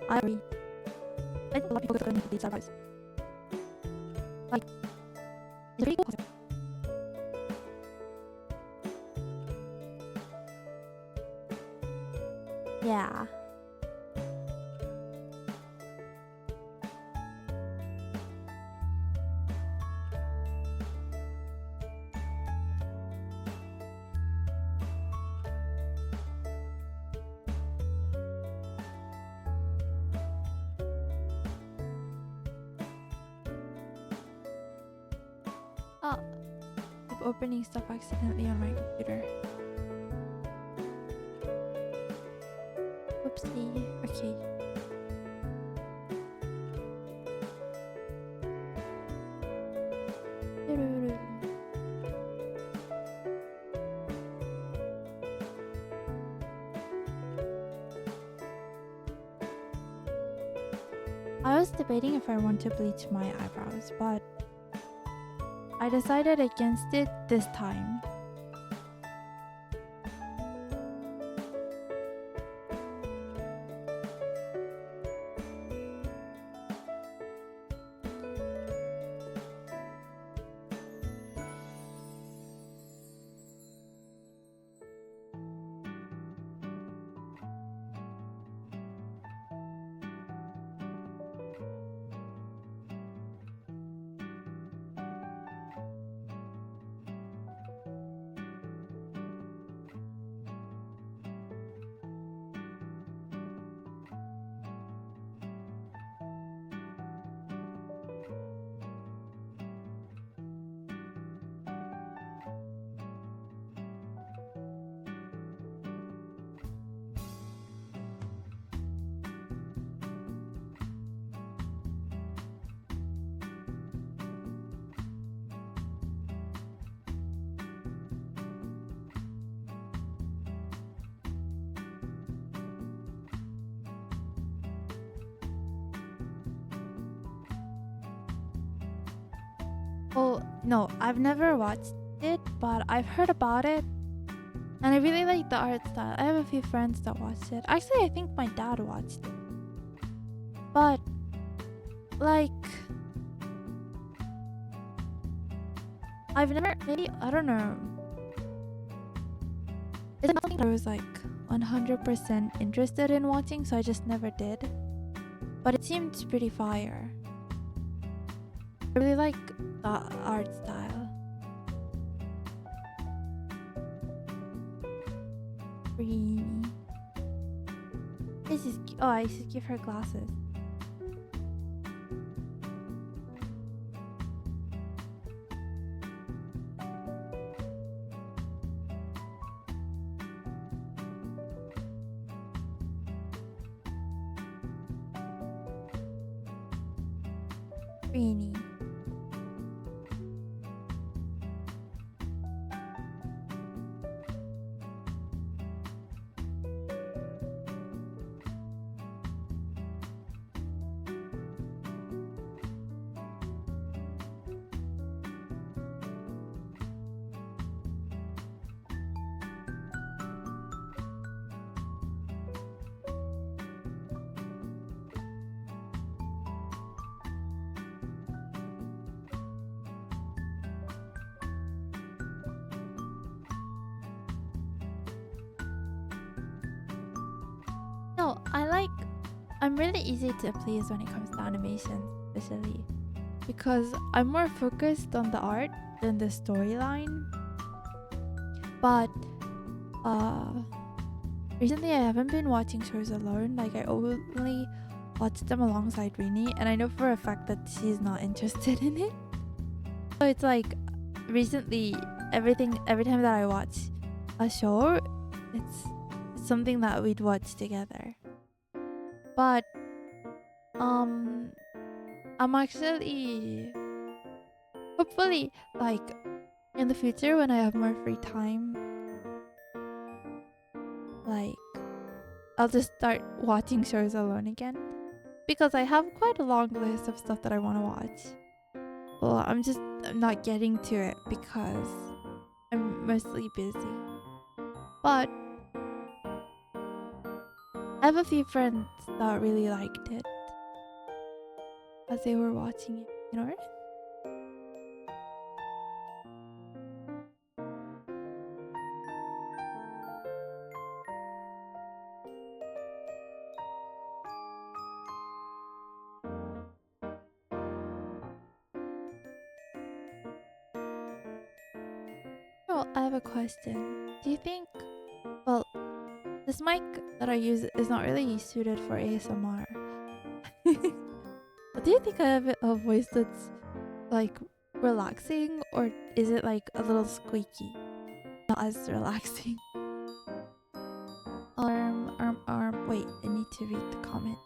Speaker 1: I agree. I think a lot of people go into bleached eyebrows. Like, it's really cool. Yeah. Oh, keep opening stuff accidentally on my computer. Whoopsie. Okay. I was debating if I want to bleach my eyebrows, but I decided against it this time. Oh, no, I've never watched it, but I've heard about it. And I really like the art style. I have a few friends that watched it. Actually, I think my dad watched it. But, like, I've never, maybe, I don't know. It's not something I was like 100% interested in watching, so I just never did. But it seemed pretty fire. I really like the art style. Creamy. This is, oh, I should give her glasses. Rini. No, I'm really easy to please when it comes to animation, especially because I'm more focused on the art than the storyline. But uh recently I haven't been watching shows alone. Like I only watch them alongside Rini, and I know for a fact that she's not interested in it. So it's like recently every time that I watch a show, it's something that we'd watch together. But um I'm actually hopefully like in the future when I have more free time, like I'll just start watching shows alone again because I have quite a long list of stuff that I want to watch. Well, I'm not getting to it because I'm mostly busy. But I have a few friends that really liked it as they were watching it, you know? So I have a question. Do you think, well, this mic that I use is not really suited for ASMR. Do you think I have a voice that's like relaxing, or is it like a little squeaky? Not as relaxing. Arm. Wait, I need to read the comment.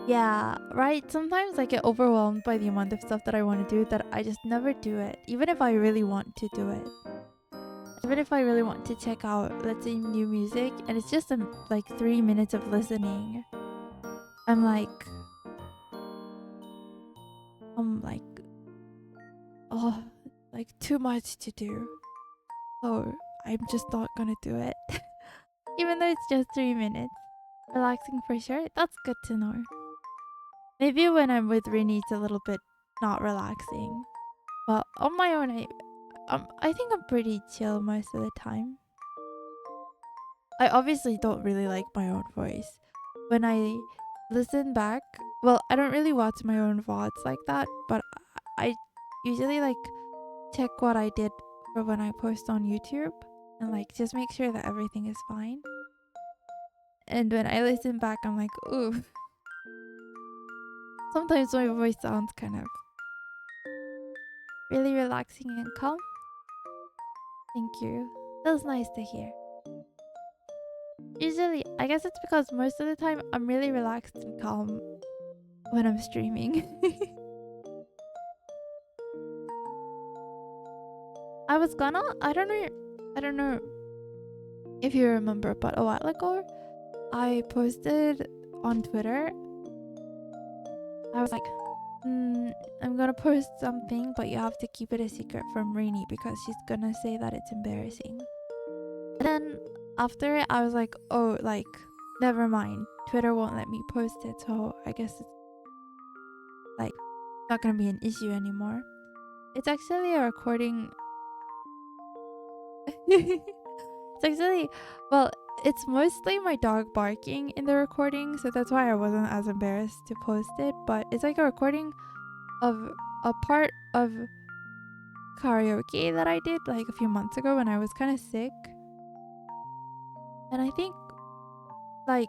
Speaker 1: Yeah, right. Sometimes I get overwhelmed by the amount of stuff that I want to do that I just never do it, even if I really want to do it. Even if I really want to check out, let's say, new music, and it's just like 3 minutes of listening, I'm like, I'm like, oh, like too much to do. So I'm just not gonna do it. Even though it's just 3 minutes. Relaxing for sure. That's good to know. Maybe when I'm with Rini, it's a little bit not relaxing. But on my own, I think I'm pretty chill most of the time. I obviously don't really like my own voice. When I listen back, well, I don't really watch my own VODs like that, but I usually like check what I did for when I post on YouTube and like just make sure that everything is fine. And when I listen back, I'm like, ooh, sometimes my voice sounds kind of really relaxing and calm. Thank you. That was nice to hear. Usually, I guess it's because most of the time I'm really relaxed and calm when I'm streaming. I don't know if you remember, but a while ago, I posted on Twitter. I was like, I'm gonna post something, but you have to keep it a secret from Rainy because she's gonna say that it's embarrassing. And then after it, I was like, oh, like, never mind. Twitter won't let me post it, so I guess it's like not gonna be an issue anymore. It's actually a recording. It's actually, well, it's mostly my dog barking in the recording, so that's why I wasn't as embarrassed to post it. But it's like a recording of a part of karaoke that I did like a few months ago when I was kind of sick. And I think like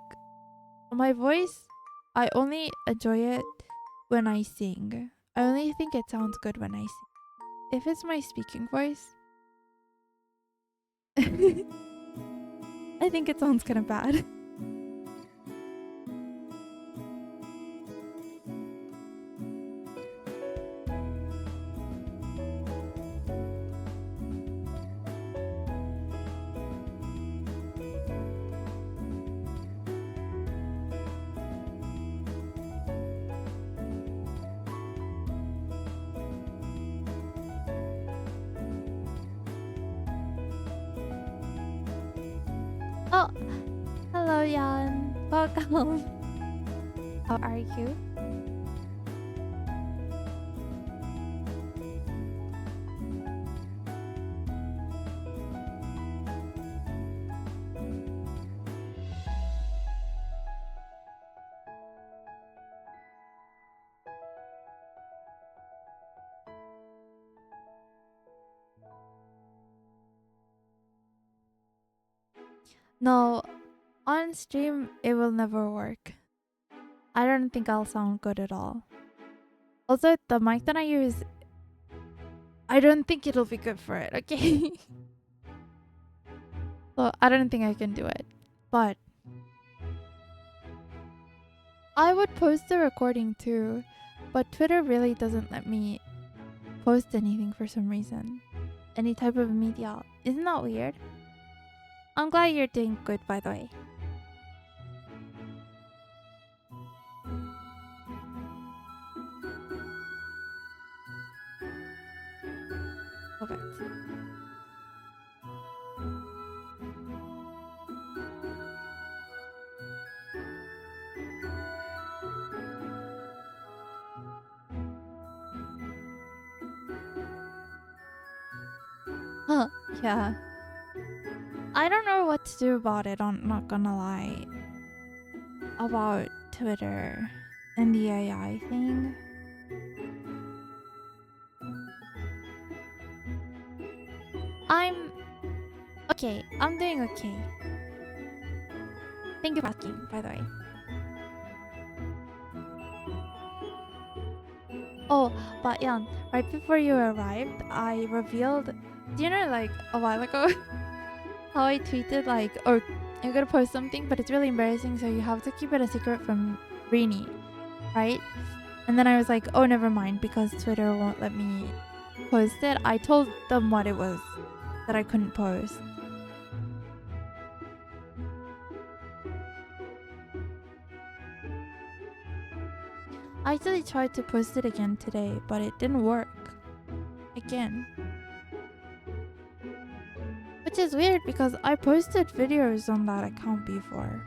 Speaker 1: my voice, I only enjoy it when I sing. I only think it sounds good when I sing. If it's my speaking voice, I think it sounds kind of bad. Hello, Jan. Welcome. How are you? No, on stream it will never work. I don't think I'll sound good at all. Also, the mic that I use, I don't think it'll be good for it, okay? So I don't think I can do it. But I would post the recording too. But Twitter really doesn't let me post anything for some reason. Any type of media. Isn't that weird? I'm glad you're doing good, by the way. Perfect. Huh, yeah. I don't know what to do about it, I'm not gonna lie. About Twitter and the AI thing. I'm okay. I'm doing okay. Thank you for asking, by the way. Oh, but yeah, right before you arrived, I revealed. Do you know, like a while ago, how I tweeted like, "Oh, I'm gonna post something, but it's really embarrassing, so you have to keep it a secret from Rini, right?" And then I was like, "Oh, never mind, because Twitter won't let me post it." I told them what it was that I couldn't post. I actually tried to post it again today, but it didn't work. Again. Which is weird because I posted videos on that account before.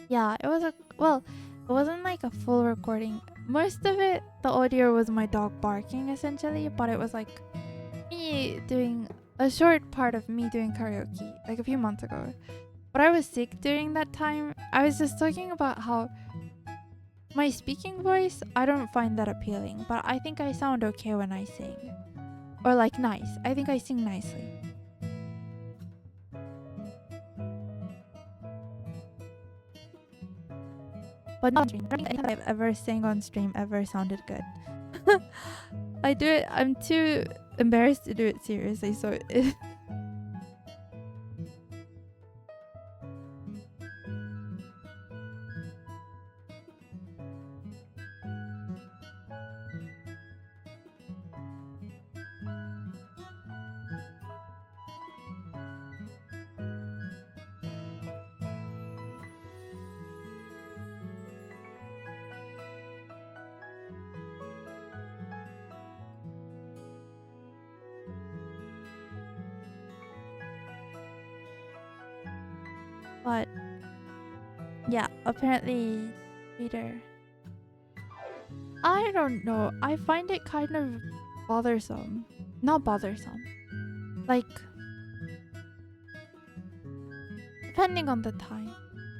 Speaker 1: Yeah, it was it wasn't like a full recording. Most of it, the audio was my dog barking essentially, but it was like me doing a short part of me doing karaoke like a few months ago. But I was sick during that time. I was just talking about how my speaking voice, I don't find that appealing, but I think I sound okay when I sing. Or like nice. I think I sing nicely. But not on stream. I don't think anything I've ever sang on stream ever sounded good. I do it, I'm too embarrassed to do it seriously, so but yeah, apparently Peter. I don't know. I find it kind of bothersome. Not bothersome. Like depending on the time.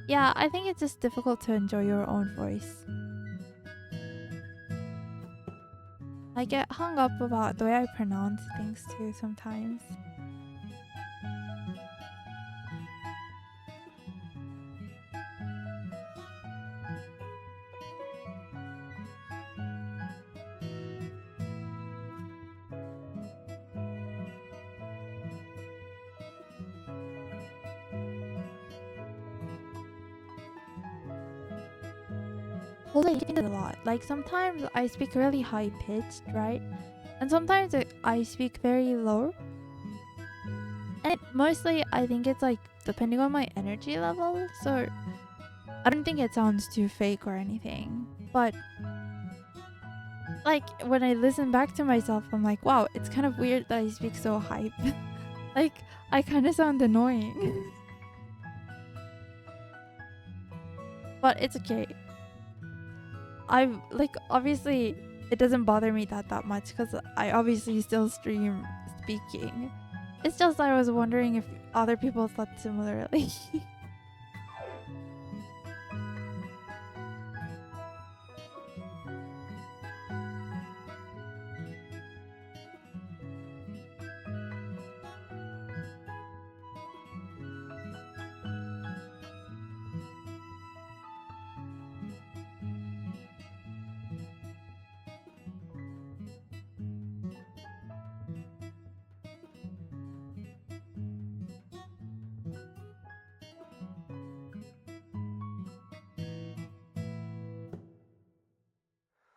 Speaker 1: Yeah, I think it's just difficult to enjoy your own voice. I get hung up about the way I pronounce things too sometimes. Also, I think it a lot. Like sometimes I speak really high pitched, right? And sometimes I speak very low. And mostly I think it's like depending on my energy level. So I don't think it sounds too fake or anything. But Like when I listen back to myself, I'm like, wow, it's kind of weird that I speak so hype. Like I kind of sound annoying. But it's okay. I'm like, obviously it doesn't bother me that much because I obviously still stream speaking. It's just I was wondering if other people thought similarly.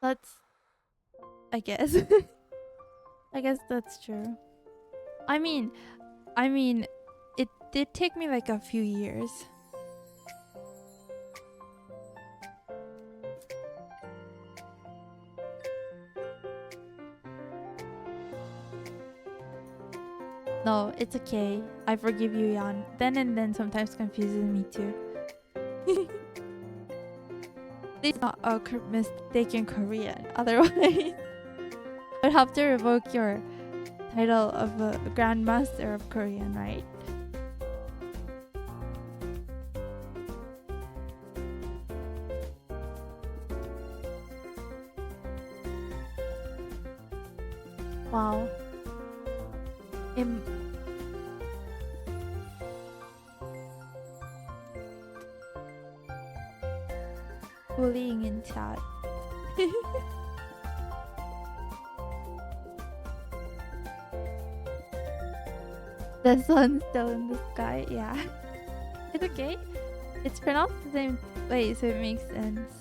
Speaker 1: That's, I guess. I guess that's true. I mean, I mean, it did take me like a few years. No, it's okay. I forgive you, Jan. Then and then sometimes confuses me too. Please not a mistaken Korean. Otherwise, I'd have to revoke your title of a Grandmaster of Korean, right? Wow. Im- Bullying in chat. The sun's still in the sky, yeah. It's okay. It's pronounced the same way, so it makes sense.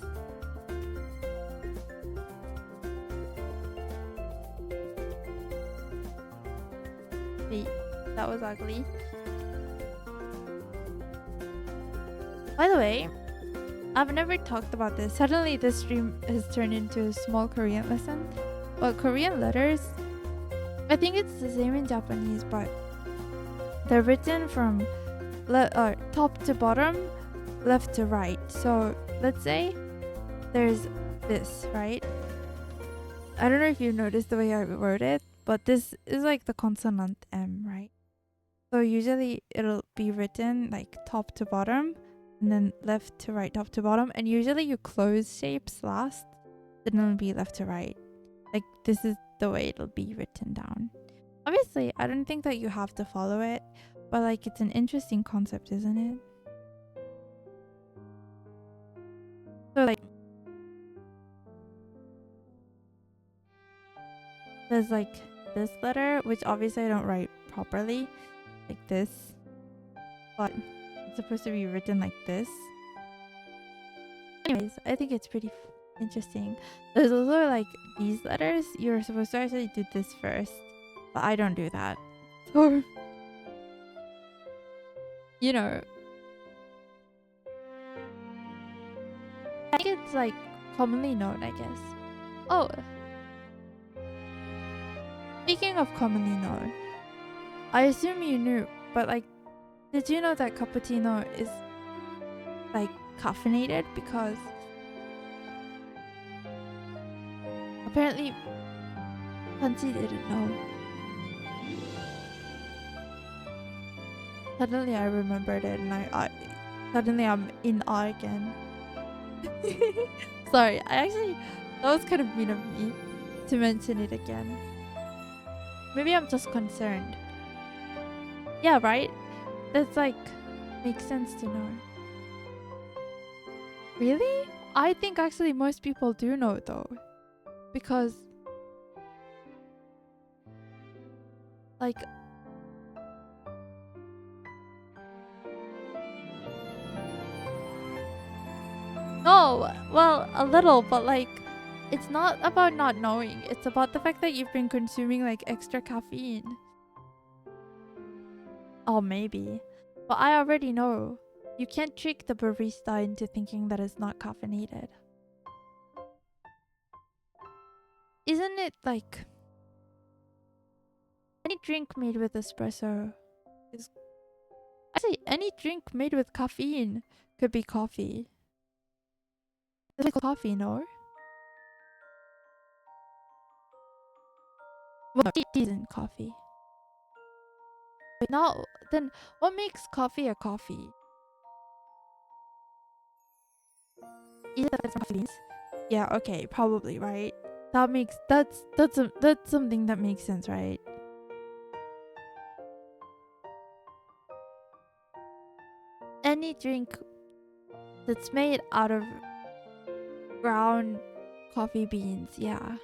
Speaker 1: Wait, that was ugly. By the way, I've never talked about this. Suddenly, this stream has turned into a small Korean lesson. But Korean letters, I think it's the same in Japanese, but they're written from top to bottom, left to right. So let's say there's this, right? I don't know if you noticed the way I wrote it, but this is like the consonant M, right? So usually it'll be written like top to bottom, and then left to right, top to bottom, and usually you close shapes last, then it'll be left to right. Like this is the way it'll be written down. Obviously, I don't think that you have to follow it, but like it's an interesting concept, isn't it? So like there's like this letter, which obviously I don't write properly, like this, but it's supposed to be written like this. Anyways, I think it's pretty interesting. There's also like these letters, you're supposed to actually do this first, but I don't do that. Or, you know, I think it's like commonly known, I guess. Oh, speaking of commonly known, I assume you knew, but like, did you know that cappuccino is like caffeinated? Because apparently Hansi didn't know. Suddenly I remembered it, and I suddenly I'm in awe again. Sorry, that was kind of mean of me to mention it again. Maybe I'm just concerned. Yeah, right? That's like, makes sense to know. Really? I think actually most people do know though. Because, like, no, well, a little, but like, it's not about not knowing. It's about the fact that you've been consuming like extra caffeine. Oh, maybe. But I already know. You can't trick the barista into thinking that it's not caffeinated. isn't it like any drink made with espresso is actually any drink made with caffeine could be coffee. It's like coffee, no? Well, tea isn't coffee. But now, then what makes coffee a coffee? Is it that it's beans? Yeah, okay, probably, right? That's something that makes sense, right? Any drink that's made out of ground coffee beans, yeah.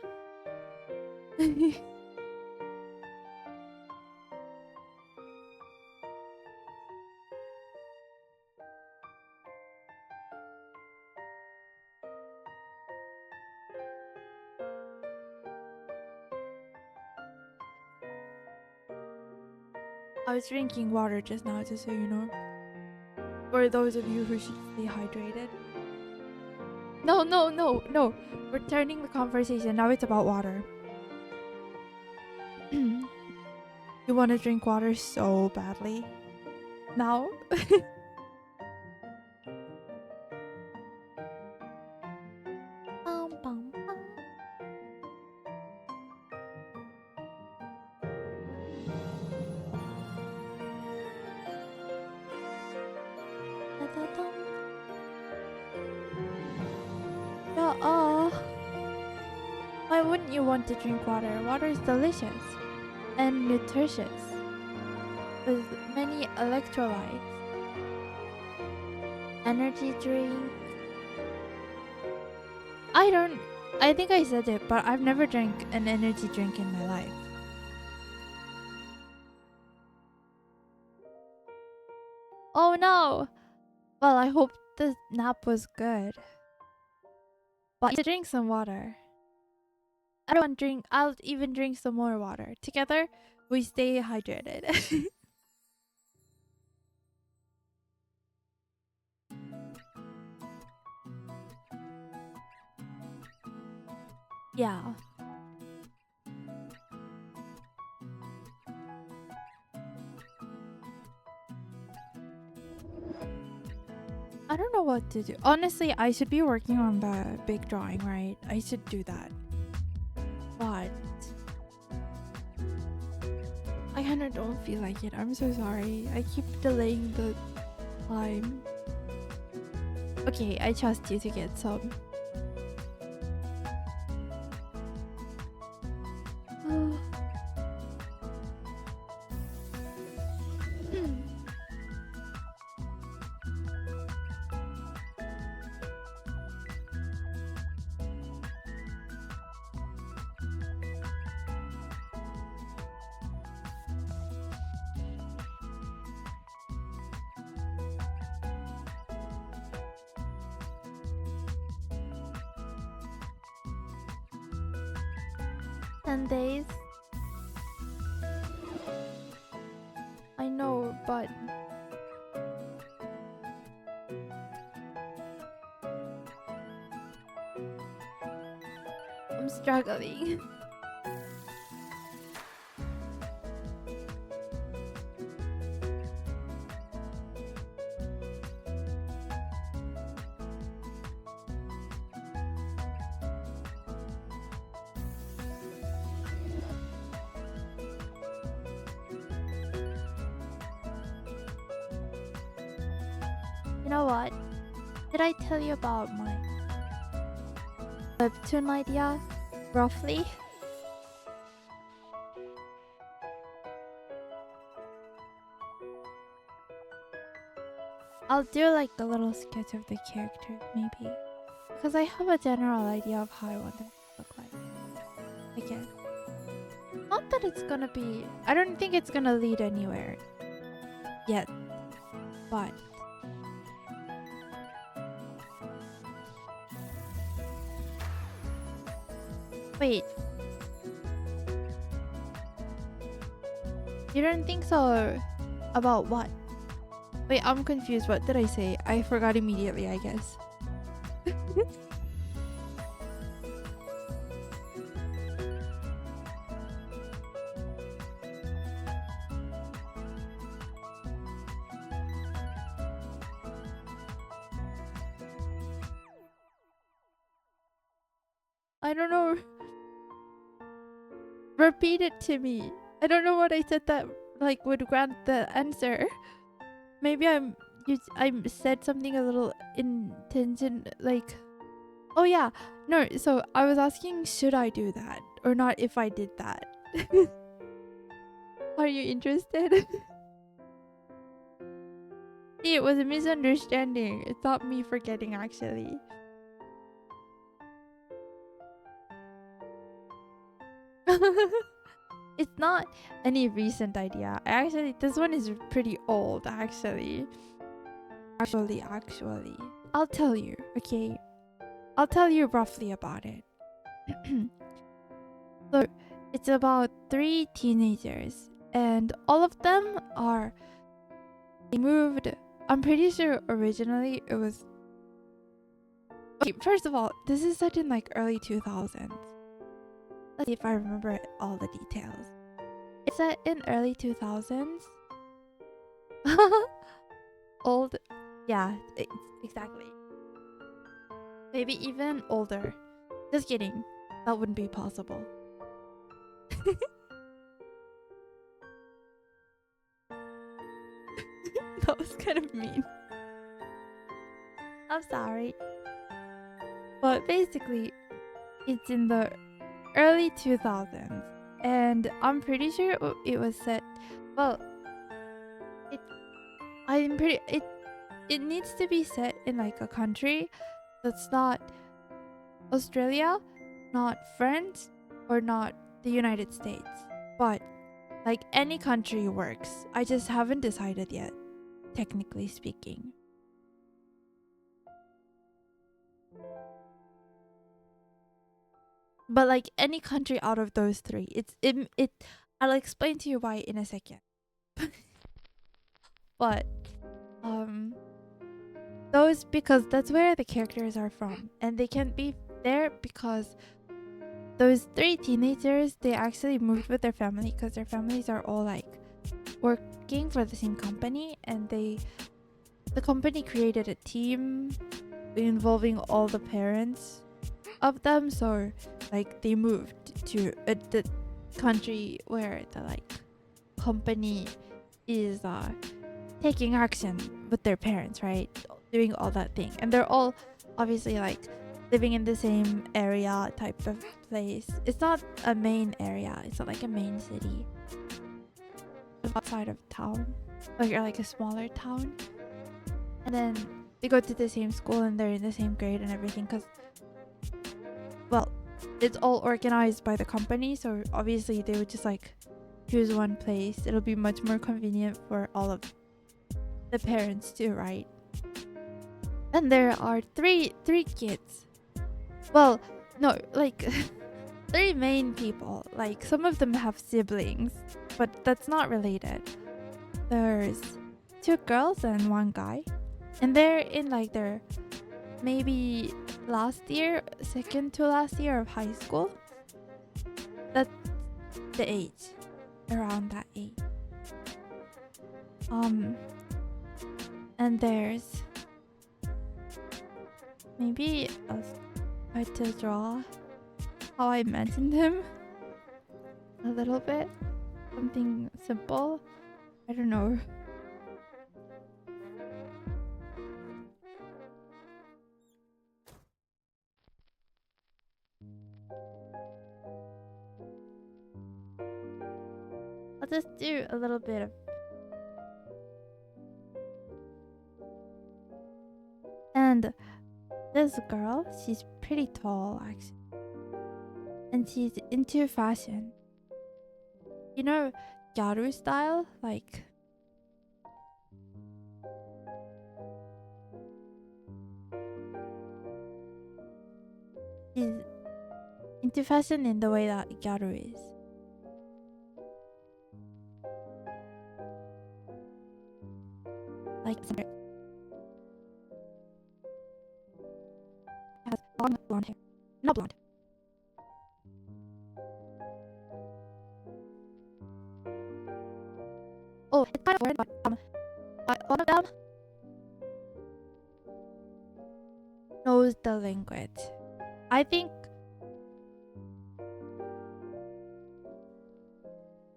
Speaker 1: I was drinking water just now, just so you know. For those of you who should stay hydrated. No, no, no, no. We're turning the conversation. Now it's about water. You want to drink water so badly? Now? Bum, bum, bum. Da-da-dum. Yeah, why wouldn't you want to drink water? Water is delicious and nutritious with many electrolytes. Energy drink. I think I said it, but I've never drank an energy drink in my life. Oh no! Well, I hope the nap was good. But you drink some water. I'll even drink some more water. Together, we stay hydrated. Yeah. I don't know what to do. Honestly, I should be working on the big drawing, right? I should do that. But I kind of don't feel like it. I'm so sorry. I keep delaying the time. Okay, I trust you to get some. Days. I know, but I'm struggling. You know what? Did I tell you about my webtoon idea? Roughly? I'll do like a little sketch of the characters, maybe. Because I have a general idea of how I want them to look like. Again. Not that it's gonna be... I don't think it's gonna lead anywhere. Yet. But... Wait. You don't think so? About what? Wait, I'm confused. What did I say? I forgot immediately, I guess. I don't know. Repeat it to me. I don't know what I said that like would grant the answer. Maybe I said something a little intention like. Oh yeah, no. So I was asking, should I do that or not? If I did that, are you interested? See, it was a misunderstanding. It's not me forgetting, actually. It's not any recent idea. This one is pretty old, actually. Actually. I'll tell you, okay? I'll tell you roughly about it. So, it's about 3 teenagers, and all of them are. They moved. I'm pretty sure originally it was. Okay, first of all, this is set in like early 2000s. Let's see if I remember all the details. It's set in early 2000s. Old. Yeah, exactly. Maybe even older. Just kidding. That wouldn't be possible. That was kind of mean. I'm sorry. But basically, it's in the early 2000s. And I'm pretty sure it was set. Well, it needs to be set in like a country that's not Australia, not France, or not the United States. But like any country works. I just haven't decided yet, technically speaking. But like any country out of those 3, it I'll explain to you why in a second. But those, because that's where the characters are from, and they can be there because those 3 teenagers, they actually moved with their family because their families are all like working for the same company, and the company created a team involving all the parents of them. So like they moved to the country where the like company is taking action with their parents, right? Doing all that thing, and they're all obviously like living in the same area type of place. It's not a main area. It's not like a main city. Outside of town, like a smaller town, and then they go to the same school and they're in the same grade and everything. Because, well, it's all organized by the company, so obviously they would just like choose one place. It'll be much more convenient for all of the parents too, right? And there are three kids. Well, no, like 3 main people. Like some of them have siblings, but that's not related. There's 2 girls and 1 guy, and they're in like their maybe last year, second to last year of high school. That's the age, around that age. And there's maybe I'll try to draw how I imagined him a little bit. Something simple. I don't know. I'll just do a little bit of. And this girl, she's pretty tall actually. And she's into fashion. You know, gyaru style? Like, she's into fashion in the way that gyaru is. Like, has long blonde hair. Not blonde. Oh, it's kind of weird, but one of them knows the language. I think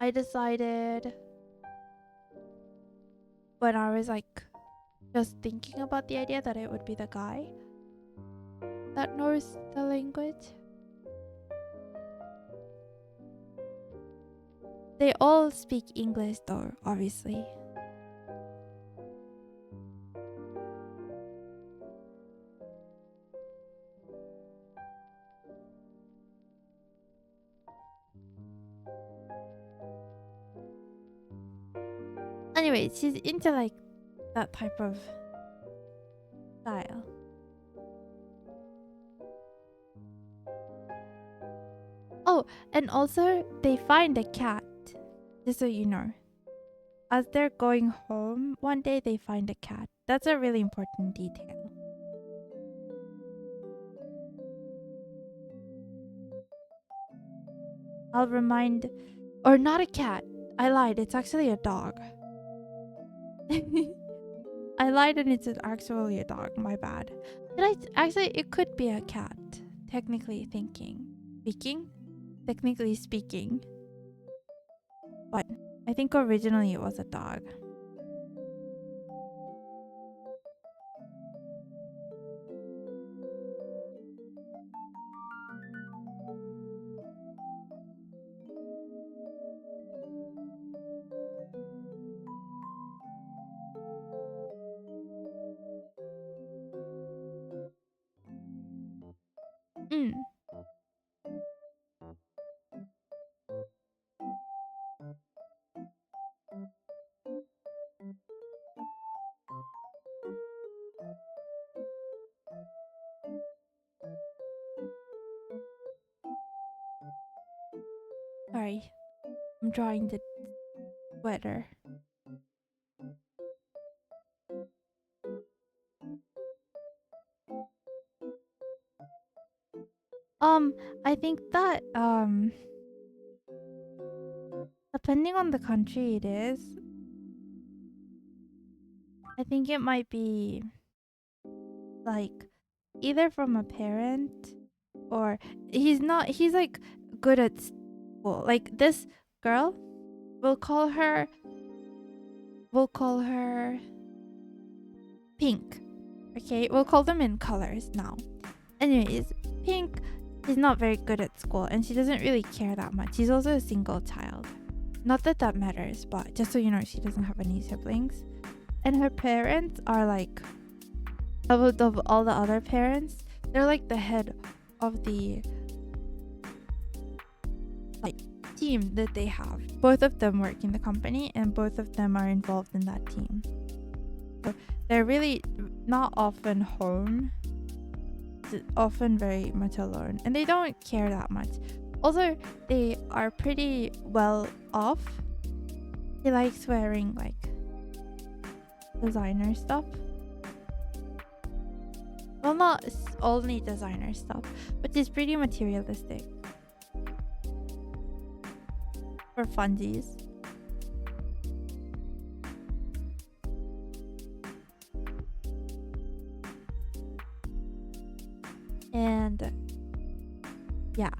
Speaker 1: I decided when I was like just thinking about the idea that it would be the guy that knows the language. They all speak English though, obviously. Anyway, she's into like that type of style. Oh, and also they find a cat. Just so you know. As they're going home, one day they find a cat. That's a really important detail. I'll remind... Or not a cat. I lied. It's actually a dog. I lied and it's actually a dog. My bad. Actually, it could be a cat. Technically speaking. But I think originally it was a dog. Mm. Sorry. I'm drawing the sweater. I think that depending on the country it is, I think it might be like either from a parent or he's like good at school. Like this girl, we'll call her Pink. Okay, we'll call them in colors now. Anyways, Pink is not very good at school and she doesn't really care that much. She's also a single child. Not that that matters, but just so you know, she doesn't have any siblings. And her parents are like, of all the other parents, they're like the head of the like team that they have. Both of them work in the company and both of them are involved in that team. So they're really not often home, often very much alone, and they don't care that much. Also, they are pretty well off. He likes wearing like designer stuff. Well, not only designer stuff, but it's pretty materialistic. For funsies. And yeah.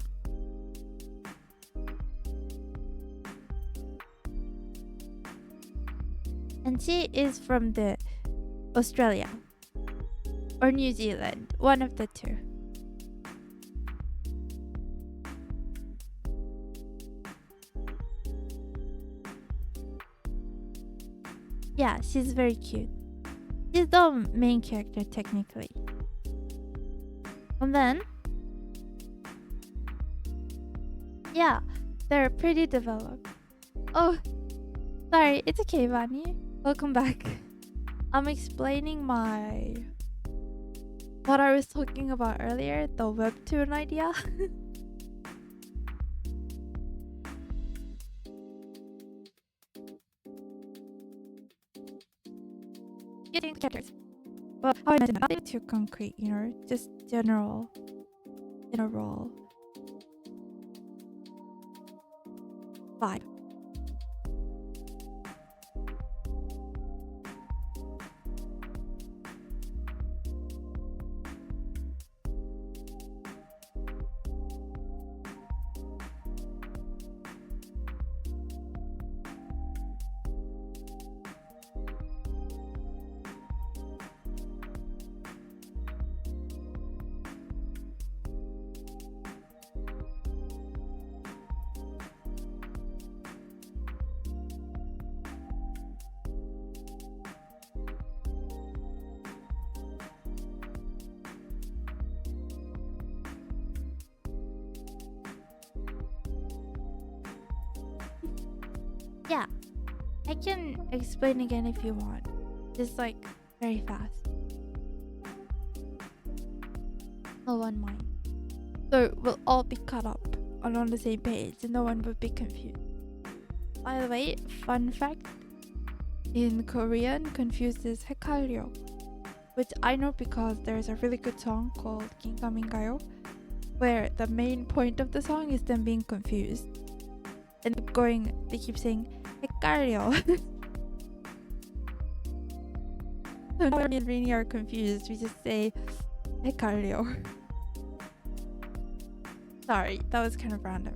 Speaker 1: And she is from the Australia or New Zealand, one of the two. Yeah, she's very cute. She's the main character technically. And then, yeah, they're pretty developed. Oh, sorry, it's okay, Vani. Welcome back. I'm explaining what I was talking about earlier, the webtoon idea. Getting the characters. Well, how I imagine that, nothing too concrete, you know, just general vibe. yeah, I can explain again if you want. Just like very fast. No one mind. So we'll all be caught up and on the same page and no one would be confused. By the way, fun fact, in Korean, confused is 헷갈려, which I know because there's a really good song called 긴가민가요, where the main point of the song is them being confused. And they keep saying 헷갈려. So when me and Rini are confused, we just say 헷갈려. Sorry, that was kind of random.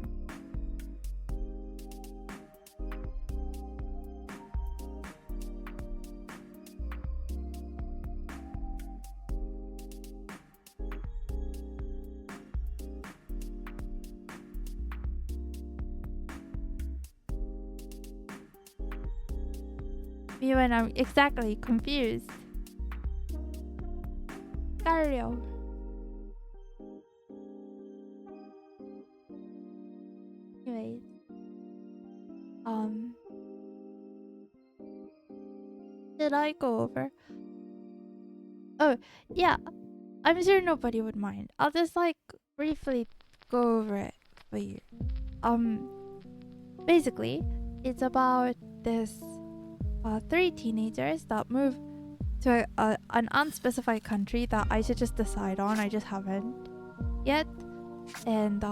Speaker 1: Me when I'm exactly confused. 헷갈려. Anyways, did I go over? Oh, yeah, I'm sure nobody would mind. I'll just like briefly go over it for you. Basically, it's about this three teenagers that move to an unspecified country that I should just decide on. I just haven't yet, and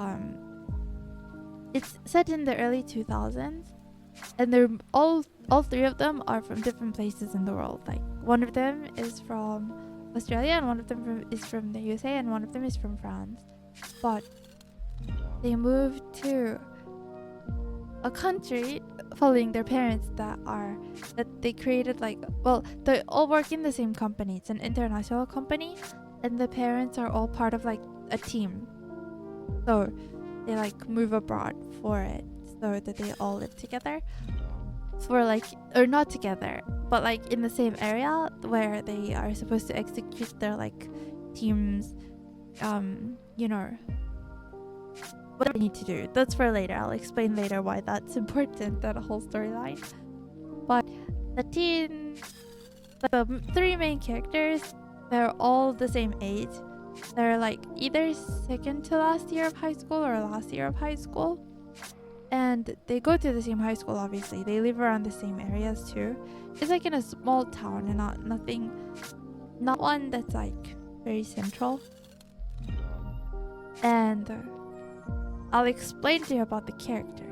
Speaker 1: it's set in the early 2000s, and they're all three of them are from different places in the world. Like one of them is from Australia, and one of them is from the USA, and one of them is from France. But they moved to a country following their parents that they created, like, well, they all work in the same company. It's an international company, and the parents are all part of like a team. So they like move abroad for it so that they all live together for like, or not together, but like in the same area where they are supposed to execute their like teams, you know, what they need to do. That's for later. I'll explain later why that's important, that whole storyline. But the three main characters, they're all the same age. They're like either second to last year of high school or last year of high school. And they go to the same high school, obviously. They live around the same areas too. It's like in a small town and not one that's like very central. And I'll explain to you about the character.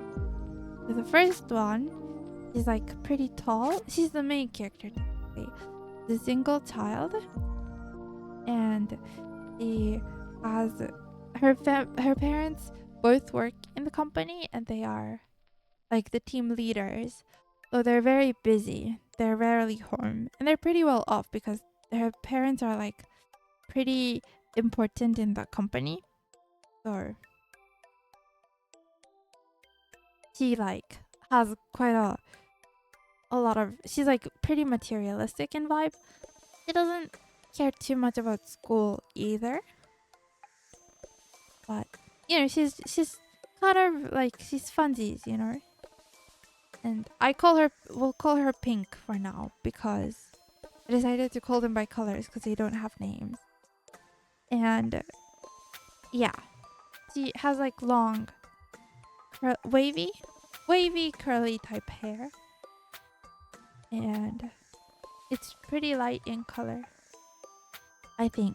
Speaker 1: So the first one is like pretty tall. She's the main character technically. The single child, and she has her parents both work in the company, and they are like the team leaders. So they're very busy. They're rarely home, and they're pretty well off because their parents are like pretty important in the company. So she like has quite a lot of, she's like pretty materialistic in vibe. She doesn't care too much about school either, but you know, she's kind of like, she's funsies, you know. And we'll call her Pink for now because I decided to call them by colors because they don't have names. And yeah, she has like long wavy curly type hair, and it's pretty light in color, I think.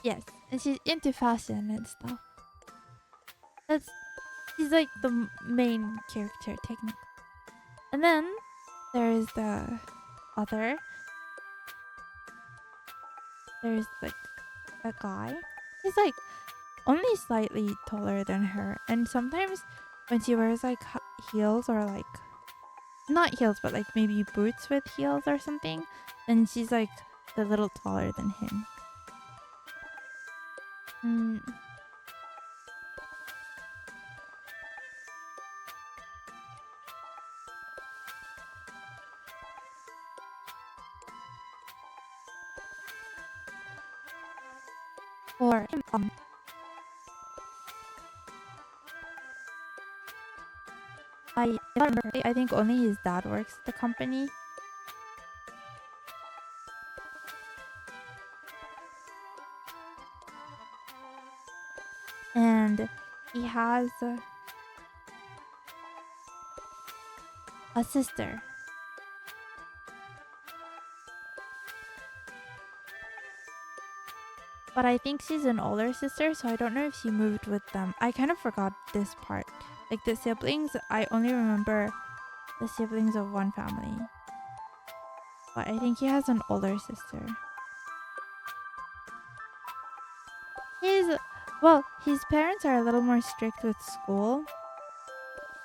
Speaker 1: Yes, and she's into fashion and stuff. She's like the main character technically. And then there's the other. There's like a guy. He's like only slightly taller than her, and sometimes when she wears like heels, or like not heels but like maybe boots with heels or something, then she's like a little taller than him. Or If I remember correctly, I think only his dad works at the company. And he has a sister. But I think she's an older sister, so I don't know if she moved with them. I kind of forgot this part. Like the siblings, I only remember the siblings of one family. But I think he has an older sister. His parents are a little more strict with school.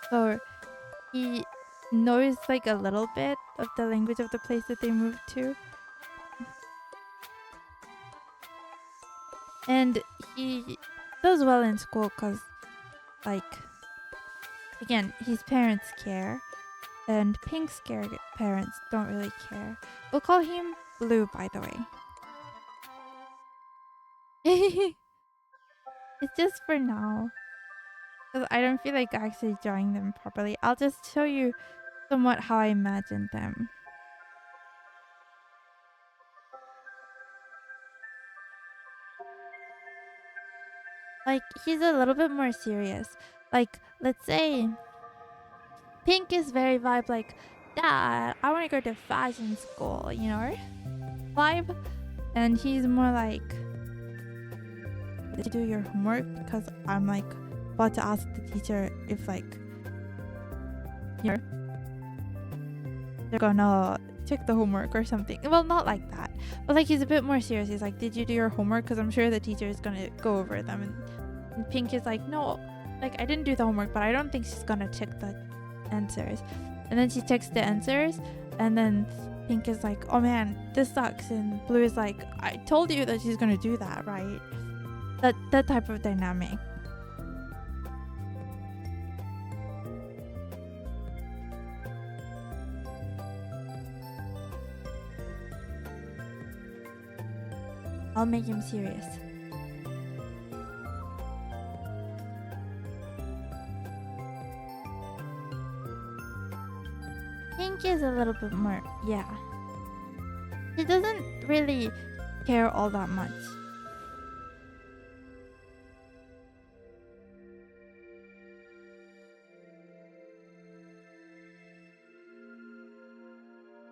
Speaker 1: So he knows like a little bit of the language of the place that they moved to. And he does well in school because, like, again, his parents care. And Pink's parents don't really care. We'll call him Blue, by the way. It's just for now. Because I don't feel like actually drawing them properly. I'll just show you somewhat how I imagined them. Like, he's a little bit more serious. Like, let's say Pink is very vibe like, Dad, I want to go to fashion school, you know? Vibe. And he's more like, did you do your homework? Because I'm like about to ask the teacher if like, you know, they're gonna check the homework or something. Well, not like that. But like he's a bit more serious. He's like, did you do your homework? Because I'm sure the teacher is gonna go over them. And Pink is like, no, like I didn't do the homework, but I don't think she's gonna check the answers. And then she checks the answers, and then Pink is like, oh man, this sucks. And Blue is like, I told you that she's gonna do that, right? That type of dynamic. I'll make him serious. Pink is a little bit more, yeah. He doesn't really care all that much.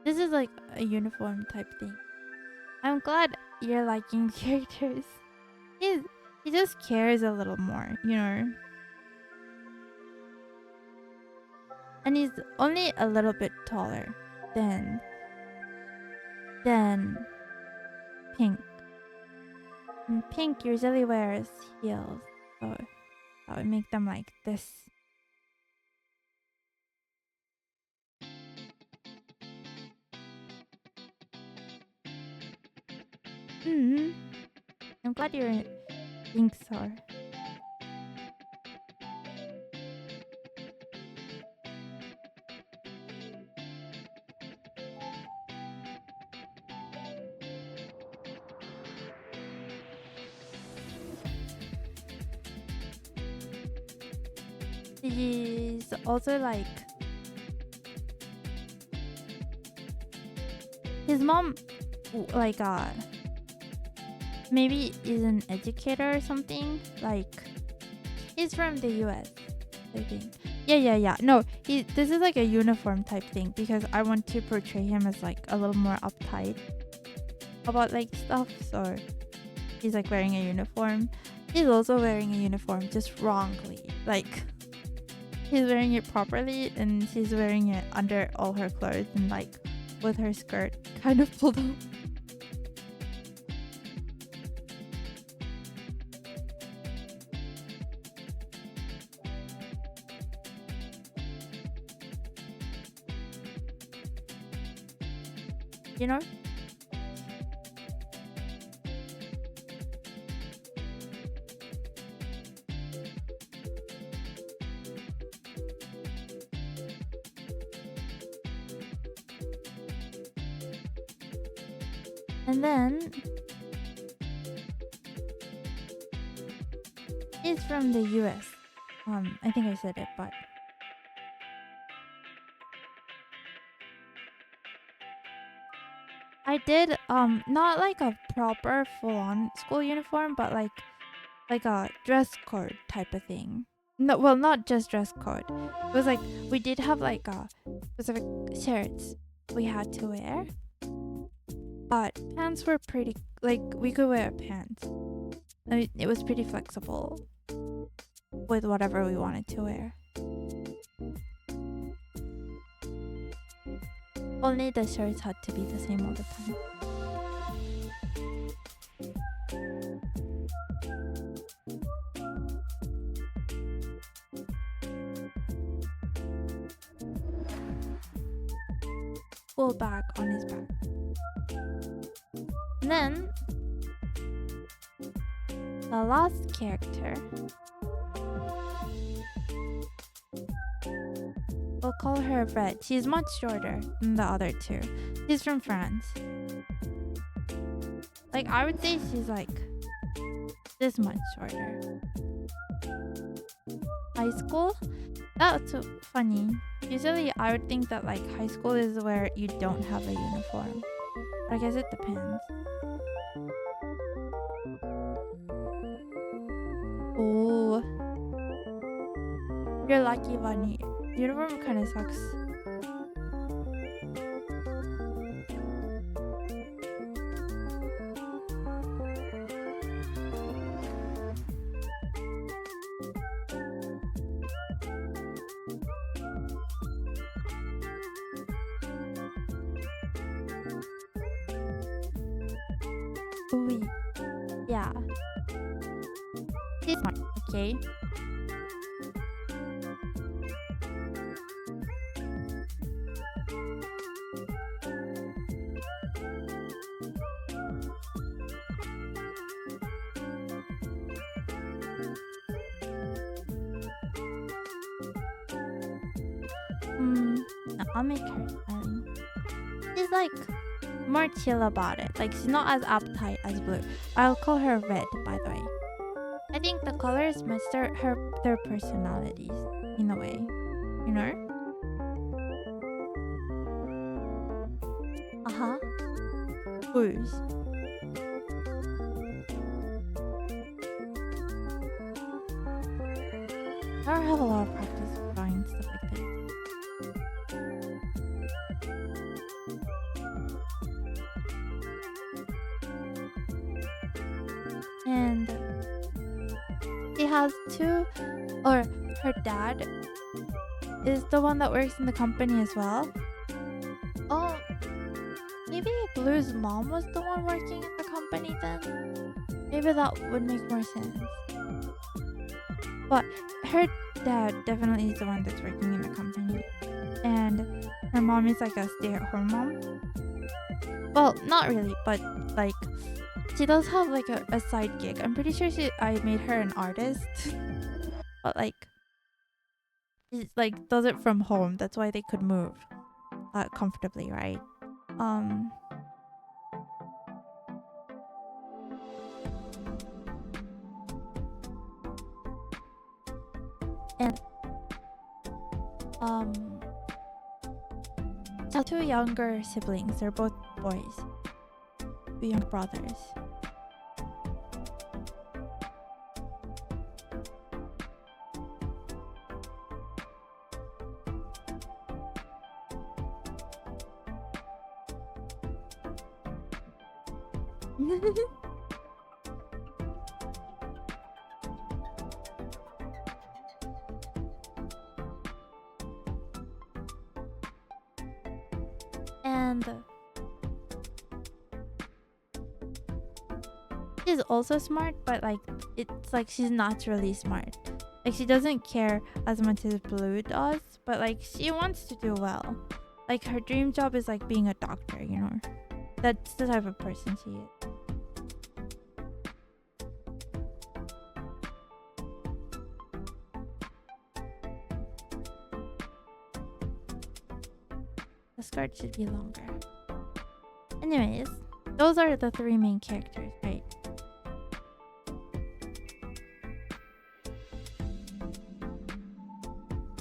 Speaker 1: This is like a uniform type thing. I'm glad you're liking characters. He just cares a little more, you know. And he's only a little bit taller than Pink. And Pink usually wears heels, so that would make them like this. I'm glad you think so. He's also like, his mom like maybe is an educator or something. Like he's from the US, I think. Yeah. No, this is like a uniform type thing because I want to portray him as like a little more uptight about like stuff. So he's like wearing a uniform. He's also wearing a uniform, just wrongly. Like he's wearing it properly and she's wearing it under all her clothes and like with her skirt kind of pulled up. You know? And then he's from the US. I think I said it, but I did not like a proper full-on school uniform, but like a dress code type of thing. No, well, not just dress code. It was like we did have like a specific shirts we had to wear, but pants were pretty like we could wear pants. I mean, it was pretty flexible with whatever we wanted to wear. Only the shirts had to be the same all the time. Full bag on his back. And then the last character, we'll call her Red. She's much shorter than the other two. She's from France. Like, I would say she's like this much shorter. High school? That's so funny. Usually I would think that like high school is where you don't have a uniform. But I guess it depends. Oh, you're lucky, Bunny. Uniform kind of sucks. Ooh, yeah. She's smart, okay? No, I'll make her smiling. She's like more chill about it. Like she's not as uptight as Blue. I'll call her Red, by the way. I think the colors match their personalities in a way, you know? Uh-huh. Who's? I don't have a lot of practice drawing stuff like this. And she has two, or her dad is the one that works in the company as well. Oh, maybe Blue's mom was the one working in the company then? Maybe that would make more sense. But her dad definitely is the one that's working in the company. And her mom is like a stay-at-home mom. Well, not really, but like she does have like a side gig. I'm pretty sure I made her an artist. But like she like does it from home. That's why they could move comfortably, right? And she has two younger siblings. They're both boys. Two young brothers. And she's also smart, but like it's like she's naturally smart. Like she doesn't care as much as Blue does, but like she wants to do well. Like her dream job is like being a doctor, you know. That's the type of person she is. The skirt should be longer. Anyways, those are the three main characters, right?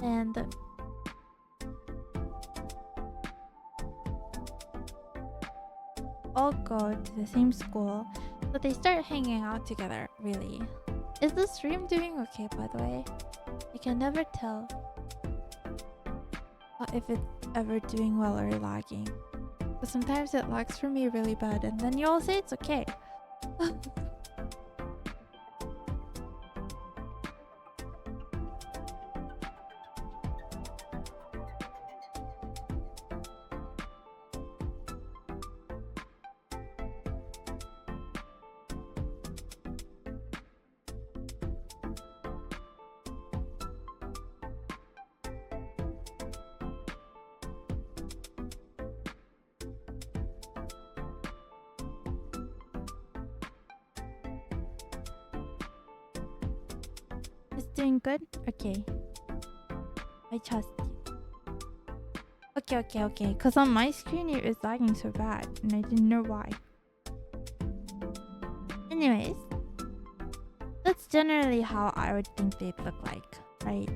Speaker 1: And all go to the same school, so they start hanging out together, really. Is the stream doing okay, by the way? I can never tell if it's ever doing well or lagging. But sometimes it lags for me really bad, and then you all say it's okay. It's doing good? Okay. I trust you. Okay. Because on my screen it was lagging so bad, and I didn't know why. Anyways, that's generally how I would think they'd look like, right?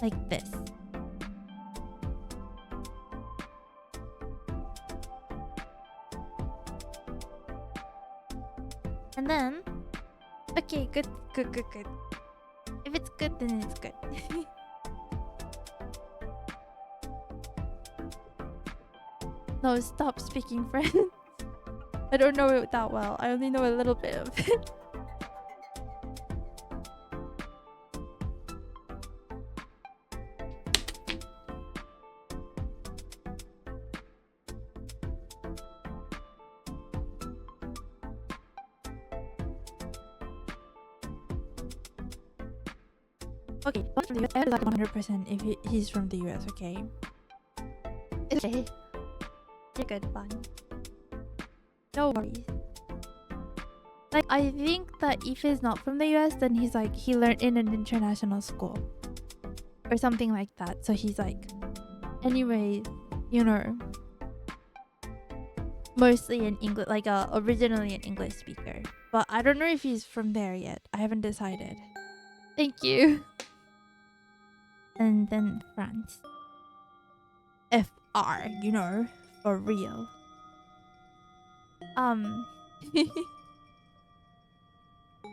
Speaker 1: Like this. And then, okay, good. If it's good, then it's good. No, stop speaking French. I don't know it that well. I only know a little bit of it. Okay, not from the US. I like 100% if he's from the US, okay? It's okay. You're good, fine. No worries. Like, I think that if he's not from the US, then he's like, he learned in an international school. Or something like that. So he's like, anyway, you know, mostly in English, like originally an English speaker. But I don't know if he's from there yet. I haven't decided. Thank you. And then France. FR, you know, for real.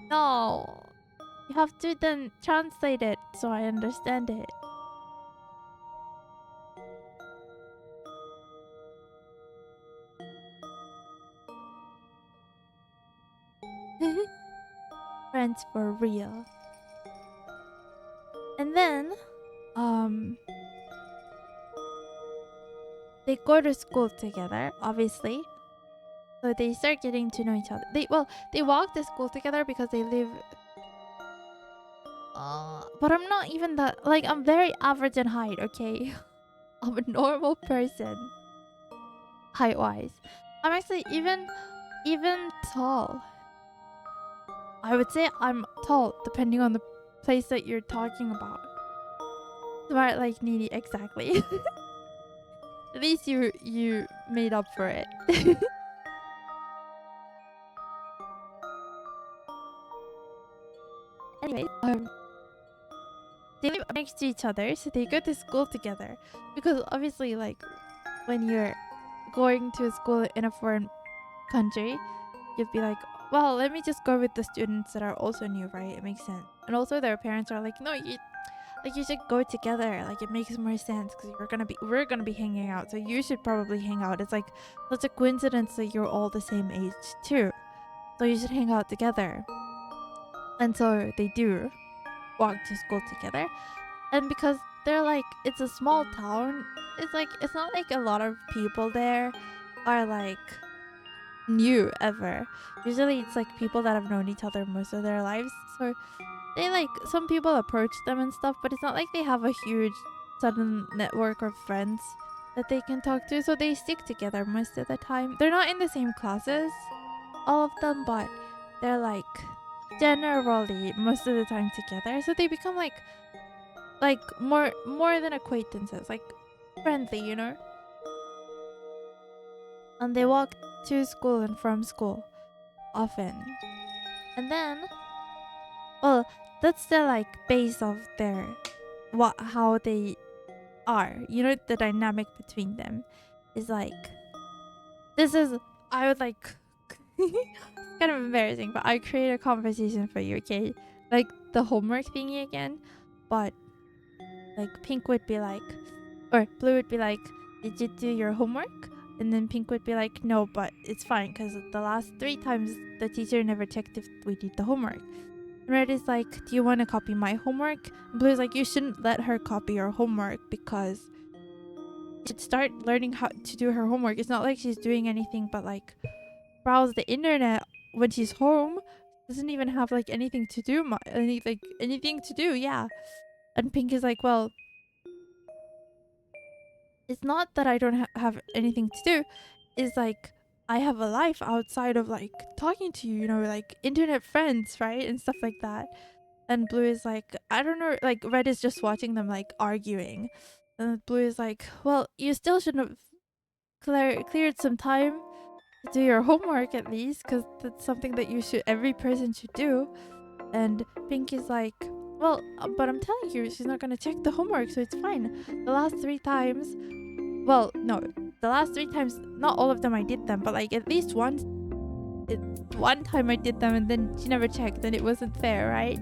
Speaker 1: No. You have to then translate it so I understand it. Friends for real. And then, they go to school together, obviously. So they start getting to know each other. They walk to school together because they live. But I'm not even that. Like, I'm very average in height. Okay, I'm a normal person, height-wise. I'm actually even tall. I would say I'm tall, depending on the place that you're talking about. Smart like needy, exactly. At least you made up for it. Anyway, they live next to each other, so they go to school together. Because obviously, like, when you're going to a school in a foreign country, you'd be like, well, let me just go with the students that are also new, right? It makes sense. And also their parents are like, no, you should go together. Like, it makes more sense because we're gonna be hanging out, so you should probably hang out. It's like such a coincidence that you're all the same age too, so you should hang out together. And so they do walk to school together. And because they're like, it's a small town, it's not like a lot of people there are like new ever. Usually it's like people that have known each other most of their lives, so they like, some people approach them and stuff, but it's not like they have a huge sudden network of friends that they can talk to, so they stick together most of the time. They're not in the same classes, all of them, but they're like generally most of the time together, so they become like more than acquaintances, like friendly, you know. And they walk to school and from school often. And then well, that's the like base of their how they are. You know, the dynamic between them is like this is I would like kind of embarrassing, but I create a conversation for you, okay? Like the homework thingy again, but like Pink would be like, or Blue would be like, "Did you do your homework?" And then Pink would be like, "No, but it's fine because the last 3 times the teacher never checked if we did the homework." And Red is like, "Do you want to copy my homework?" And Blue is like, "You shouldn't let her copy your homework because she should start learning how to do her homework. It's not like she's doing anything but like browse the internet when she's home. Doesn't even have like anything to do, anything to do, yeah." And Pink is like, "Well, it's not that I don't have anything to do. It's like I have a life outside of like talking to you, you know, like internet friends, right? And stuff like that." And Blue is like, "I don't know." Like Red is just watching them like arguing. And Blue is like, "Well, you still should have cleared some time to do your homework at least, because that's something that every person should do." And Pink is like, "Well, but I'm telling you, she's not gonna check the homework, so it's fine. The last 3 times, well, no, the last 3 times, not all of them I did them, but like at least one time I did them, and then she never checked, and it wasn't fair, right?"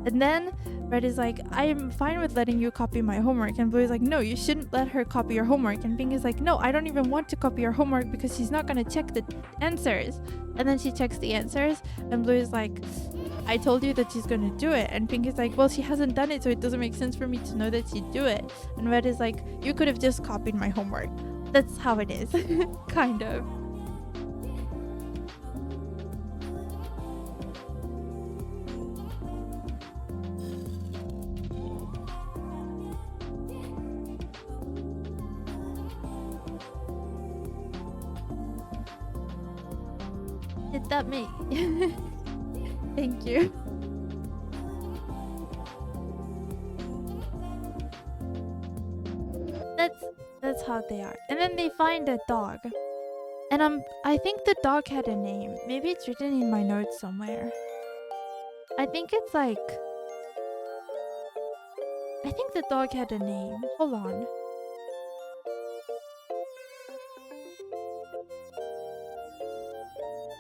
Speaker 1: And then Red is like, "I'm fine with letting you copy my homework." And Blue is like, "No, you shouldn't let her copy your homework." And Pink is like, "No, I don't even want to copy your homework because she's not gonna check the answers." And then she checks the answers, and Blue is like, "I told you that she's gonna do it." And Pink is like, "Well, she hasn't done it, so it doesn't make sense for me to know that she'd do it." And Red is like, "You could have just copied my homework." That's how it is. Kind of. Did that make Thank you. That's that's how they are. And then they find a dog. And I think the dog had a name. Maybe it's written in my notes somewhere. I think it's like I think the dog had a name. Hold on.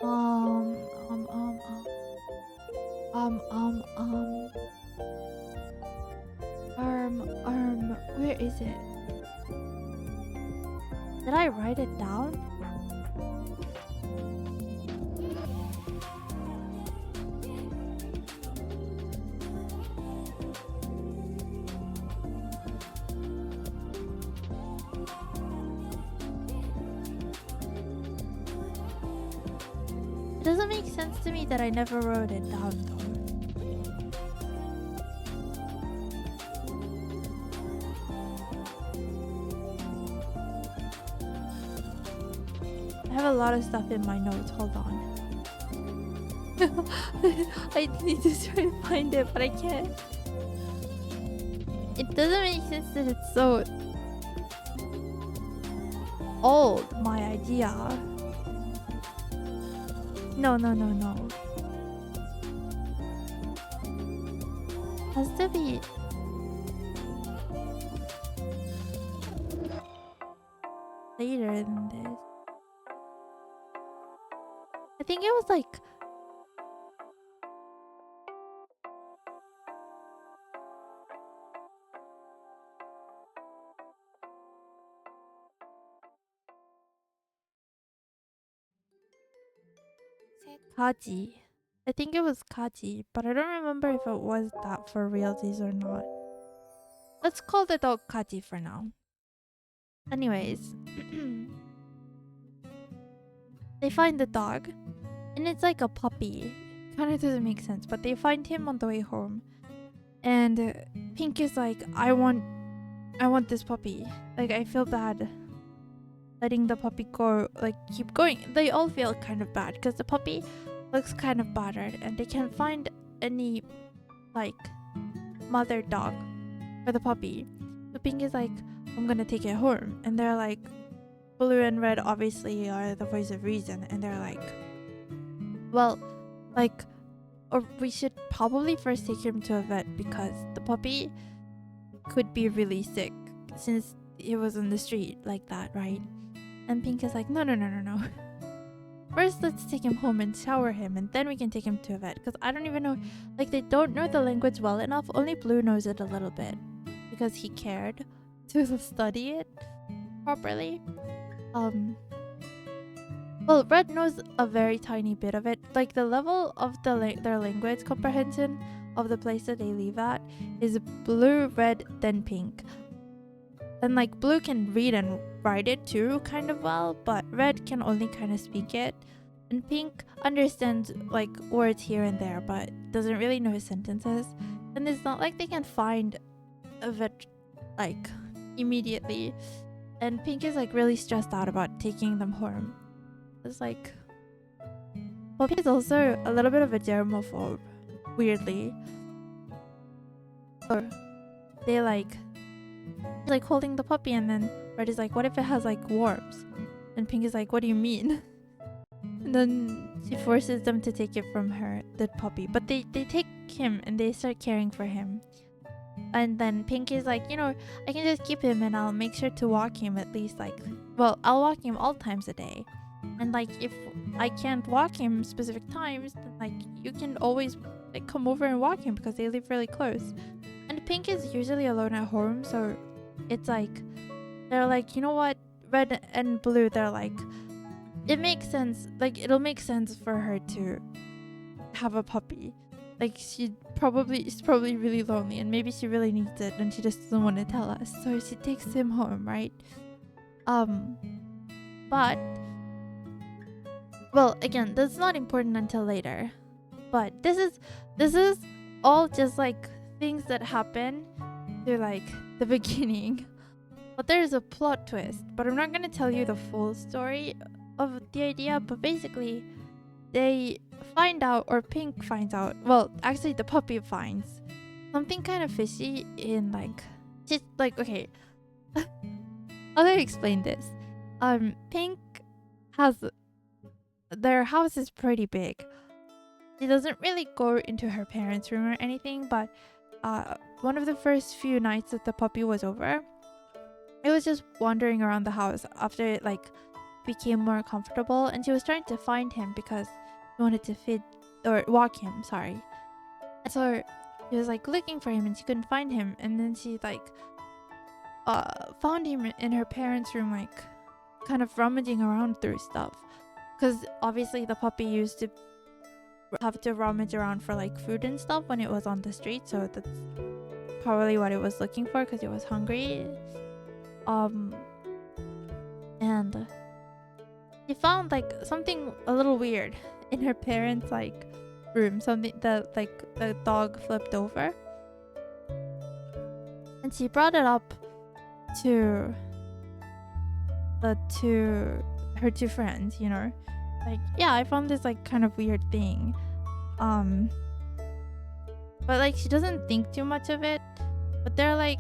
Speaker 1: Um um um um um um where is it? Did I write it down? It doesn't make sense to me that I never wrote it down though. I have a lot of stuff in my notes. Hold on. I need to try to find it, but I can't. It doesn't make sense that it's so old, my idea. No. Has to be later than this. I think it was like Kaji. I think it was Kaji, but I don't remember if it was that for realties or not. Let's call the dog Kaji for now. Anyways, they find the dog, and it's like a puppy. Kind of doesn't make sense, but they find him on the way home, and Pink is like, I want this puppy. Like, I feel bad letting the puppy go, like keep going." They all feel kind of bad because the puppy looks kind of battered, and they can't find any like mother dog for the puppy. So Pink is like, "I'm gonna take it home." And they're like, Blue and Red obviously are the voice of reason, and they're like, "Well, like or we should probably first take him to a vet because the puppy could be really sick since he was on the street like that, right? And Pink is like, no, no, no, no, no. First, let's take him home and shower him, and then we can take him to a vet. Because I don't even know, like, they don't know the language well enough. Only Blue knows it a little bit because he cared to study it properly. Well, Red knows a very tiny bit of it. Like, the level of their language comprehension of the place that they live at is Blue, Red, then Pink. And like Blue can read and write it too kind of well, but Red can only kind of speak it. And Pink understands like words here and there, but doesn't really know his sentences. And it's not like they can find a vet like immediately. And Pink is like really stressed out about taking them home. It's like, well, Pink is also a little bit of a germaphobe, weirdly. Or they like holding the puppy, and then Red is like, what if it has like worms? And Pink is like, what do you mean? And then she forces them to take it from her, the puppy. But they take him and they start caring for him. And then Pink is like, you know, I can just keep him and I'll make sure to walk him at least like, well, I'll walk him all times a day. And like if I can't walk him specific times, then like you can always like come over and walk him because they live really close. And Pink is usually alone at home, so it's like they're like, you know what, Red and Blue, they're like, it makes sense, like it'll make sense for her to have a puppy. Like she's probably really lonely and maybe she really needs it and she just doesn't want to tell us, so she takes him home, right? But well, again, that's not important until later. But this is all just like things that happen through like the beginning. But there's a plot twist, but I'm not gonna tell you the full story of the idea. But basically they find out, or Pink finds out, well actually the puppy finds something kind of fishy in like, just like, okay, how do I explain this? Pink has, their house is pretty big. She doesn't really go into her parents' room or anything, but one of the first few nights that the puppy was over, it was just wandering around the house after it like became more comfortable, and she was trying to find him because she wanted to feed or walk him, sorry. So she was like looking for him and she couldn't find him, and then she like found him in her parents' room, like kind of rummaging around through stuff, because obviously the puppy used to have to rummage around for like food and stuff when it was on the street, so that's probably what it was looking for because it was hungry. And she found like something a little weird in her parents' like room, something that like the dog flipped over, and she brought it up to her two friends, you know, like, yeah, I found this like kind of weird thing. But like she doesn't think too much of it, but they're like,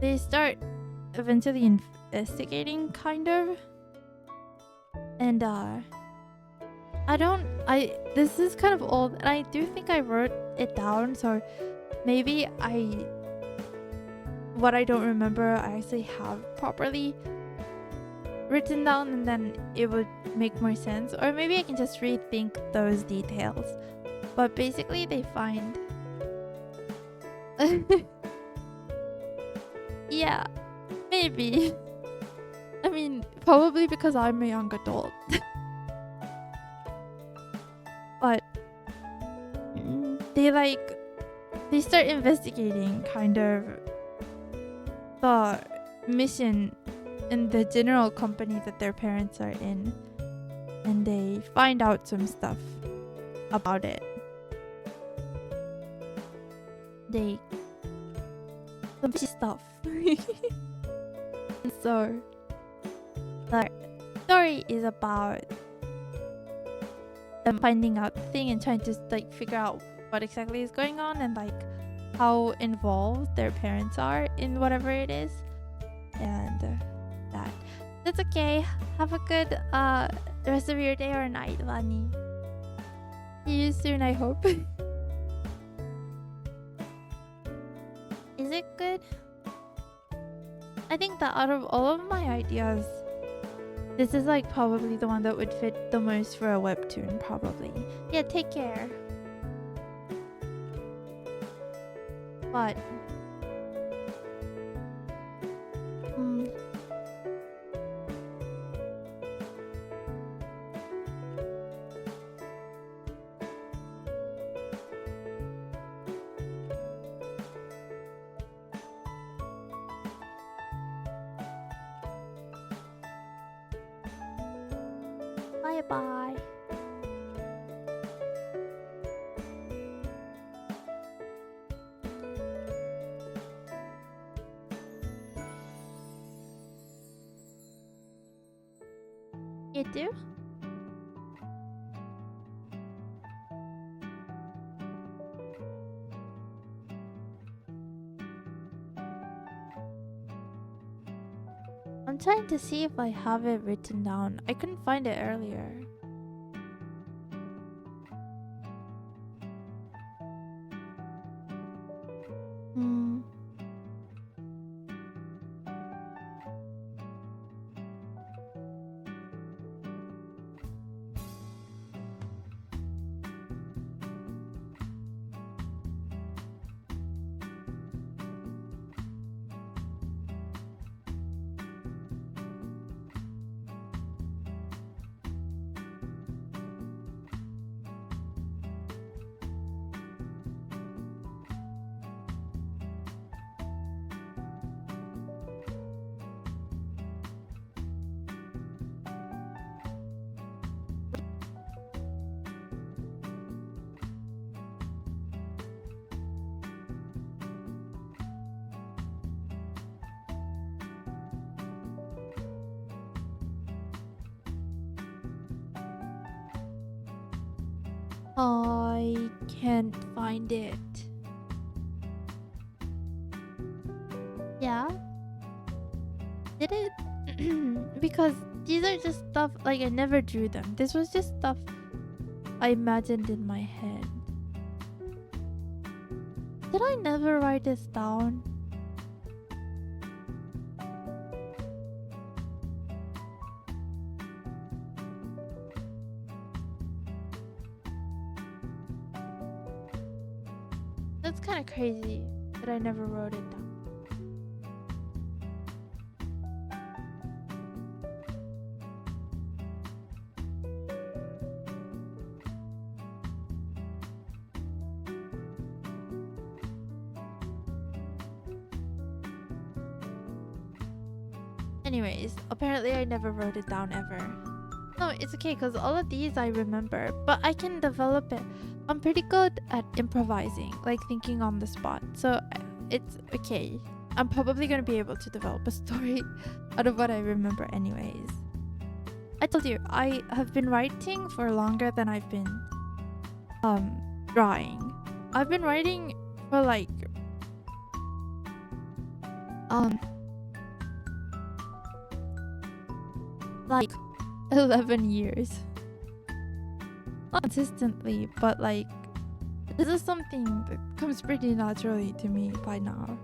Speaker 1: they start eventually investigating kind of. And this is kind of old and I do think I wrote it down, so maybe what I don't remember I actually have properly written down, and then it would make more sense, or maybe I can just rethink those details. But basically they find yeah, maybe. I mean, probably because I'm a young adult. But they start investigating kind of the mission in the general company that their parents are in, and they find out some stuff about it. Some fishy stuff. And so the story is about them finding out the thing and trying to like figure out what exactly is going on, and like how involved their parents are in whatever it is. And that's okay. Have a good rest of your day or night, Lani. See you soon, I hope. think that out of all of my ideas, this is like probably the one that would fit the most for a webtoon, probably. Yeah, take care. But mm, bye bye. You do? I'm trying to see if I have it written down. I couldn't find it earlier. Hmm. I can't find it. Yeah? Did it? Because these are just stuff like I never drew them. This was just stuff I imagined in my head. Did I never write this down? That's kind of crazy that I never wrote it down. Anyways, apparently I never wrote it down ever. No, it's okay because all of these I remember, but I can develop it. I'm pretty good at improvising, like thinking on the spot. So it's okay. I'm probably going to be able to develop a story out of what I remember anyways. I told you, I have been writing for longer than I've been drawing. I've been writing for like 11 years. Not consistently, but like this is something that comes pretty naturally to me by now.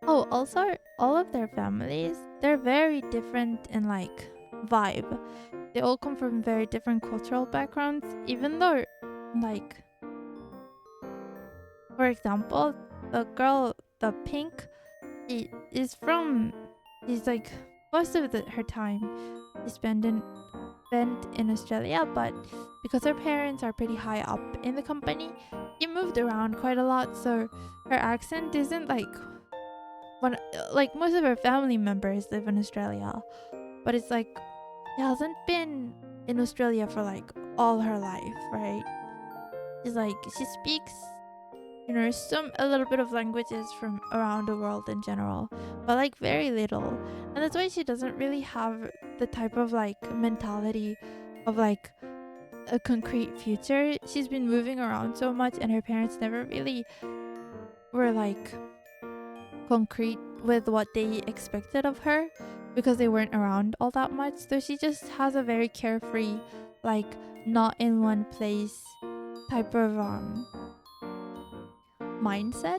Speaker 1: Oh, also all of their families, they're very different in like vibe. They all come from very different cultural backgrounds, even though like for example, the girl, the pink, she's like most of her time is spent in Australia, but because her parents are pretty high up in the company, she moved around quite a lot, so her accent isn't like when like most of her family members live in Australia, but it's like she hasn't been in Australia for like all her life, right? She's like she speaks a little bit of languages from around the world in general, but like very little. And that's why she doesn't really have the type of like mentality of like a concrete future. She's been moving around so much, and her parents never really were like concrete with what they expected of her. because they weren't around all that much. So she just has a very carefree, like not in one place type of mindset.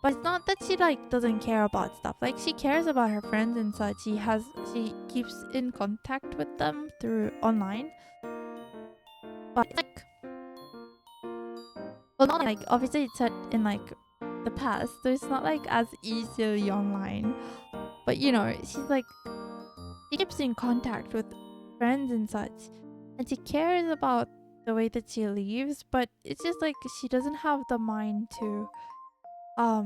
Speaker 1: But it's not that she like doesn't care about stuff. Like she cares about her friends and such. She keeps in contact with them through online. But it's like, well, not like obviously it's set in like the past, so it's not like as easily online. But you know, she's like she keeps in contact with friends and such, and she cares about the way that she leaves. But it's just like she doesn't have the mind to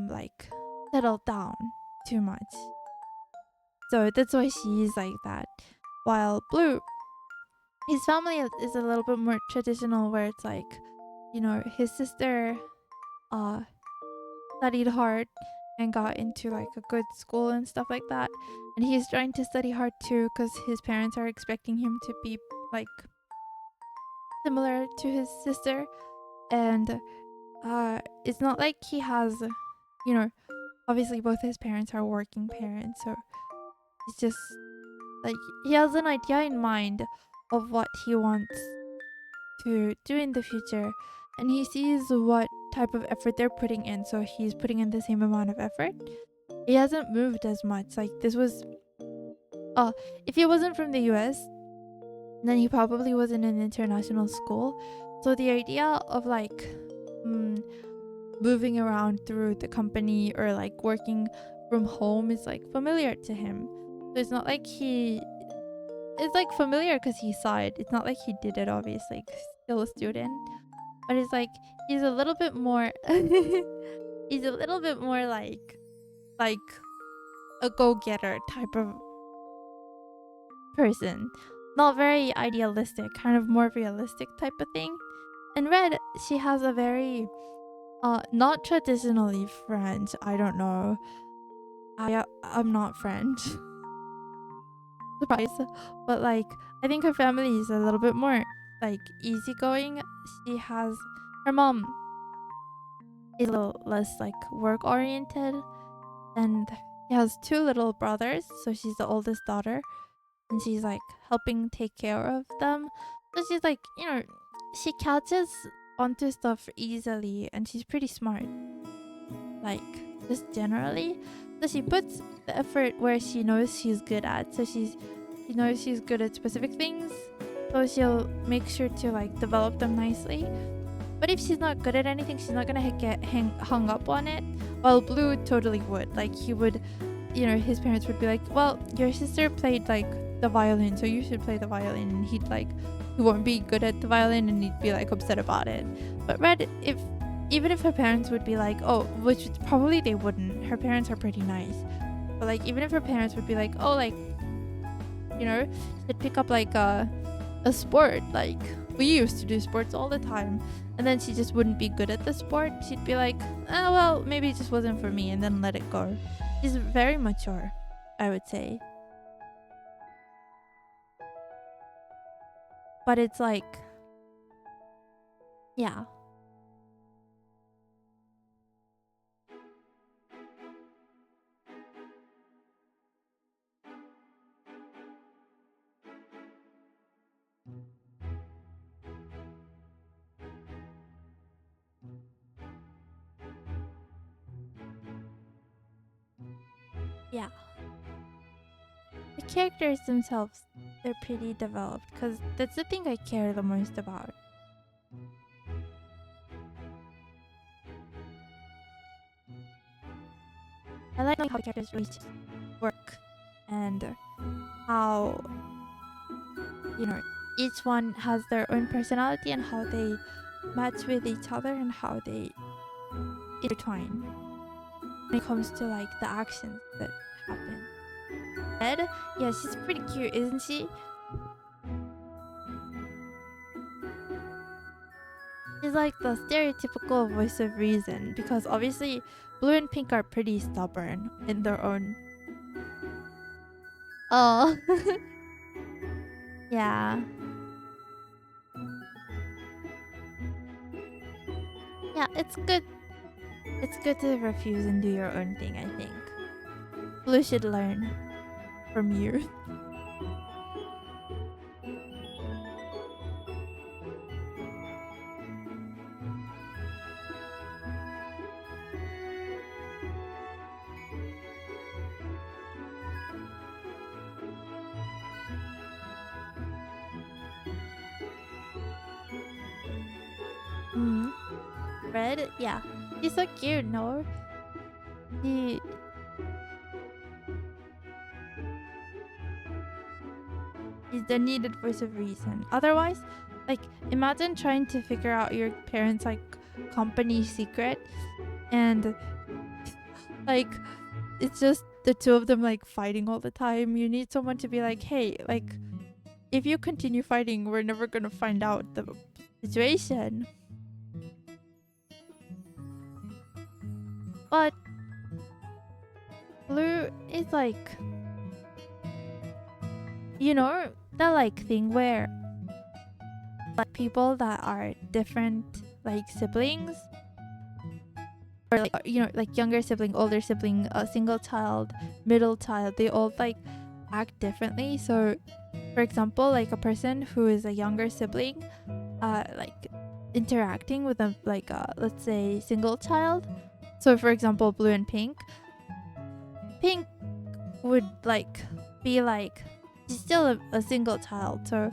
Speaker 1: like settle down too much. So that's why she's like that. While Blue, his family is a little bit more traditional, where it's like, you know, his sister uh studied hard and got into like a good school and stuff like that, and he's trying to study hard too because his parents are expecting him to be like similar to his sister. And it's not like he has, you know, obviously both his parents are working parents, so it's just like he has an idea in mind of what he wants to do in the future, and he sees what type of effort they're putting in, so he's putting in the same amount of effort. He hasn't moved as much. Like this was if he wasn't from the US, then he probably was in an international school. So the idea of like moving around through the company or like working from home is like familiar to him. So it's not like it's like familiar because he saw it. It's not like he did it, obviously, 'cause he's still a student. But it's like he's a little bit more he's a little bit more like a go-getter type of person. Not very idealistic, kind of more realistic type of thing. And Red, she has a very not traditionally French. I don't know. I'm not French. Surprise. But like I think her family is a little bit more like easygoing. She has her mom is a little less like work oriented, and she has two little brothers, so she's the oldest daughter, and she's like helping take care of them. So she's like, you know, she catches onto stuff easily, and she's pretty smart, like just generally. So she puts the effort where she knows she's good at. So she knows she's good at specific things, so she'll make sure to like develop them nicely. But if she's not good at anything, she's not gonna get hung up on it. While Blue totally would. Like he would, you know, his parents would be like, "Well, your sister played like the violin, so you should play the violin." And he'd like, he won't be good at the violin, and he'd be like upset about it. But Red, even if her parents would be like, "Oh," which probably they wouldn't. Her parents are pretty nice. But like, even if her parents would be like, "Oh, like, you know, she'd pick up like a sport. Like we used to do sports all the time." And then she just wouldn't be good at the sport. She'd be like, "Oh, well, maybe it just wasn't for me," and then let it go. She's very mature, I would say. But it's like, yeah. Yeah. The characters themselves, they're pretty developed, because that's the thing I care the most about. I like how the characters really work, and how, you know, each one has their own personality and how they match with each other and how they intertwine when it comes to like the actions that happen. Ed, yeah, she's pretty cute, isn't she? She's like the stereotypical voice of reason, because obviously Blue and Pink are pretty stubborn in their own. Oh, yeah. Yeah, it's good. It's good to refuse and do your own thing, I think. Blue should learn. from you. Mm. Red, yeah, he's so cute. No, he is the needed voice of reason. Otherwise, like, imagine trying to figure out your parents' like company secret, and like it's just the two of them like fighting all the time. You need someone to be like, hey, like, if you continue fighting, we're never gonna find out the situation. But Blue is like, you know, the like thing where like people that are different, like siblings, or like, you know, like younger sibling, older sibling, a single child, middle child, they all like act differently. So for example, like a person who is a younger sibling, like interacting with a like let's say single child. So for example, Blue and Pink would like be like, she's still a single child, so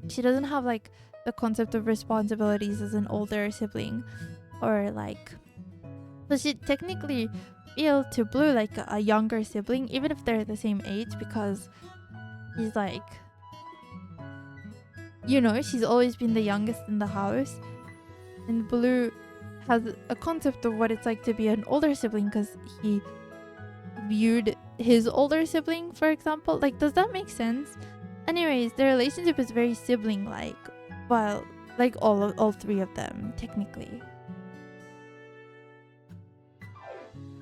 Speaker 1: she doesn't have like the concept of responsibilities as an older sibling, or like, so she technically feel to Blue like a younger sibling, even if they're the same age, because she's like, you know, she's always been the youngest in the house, and Blue has a concept of what it's like to be an older sibling because he viewed his older sibling, for example. Like, does that make sense? Anyways, their relationship is very sibling like, well, like all three of them technically.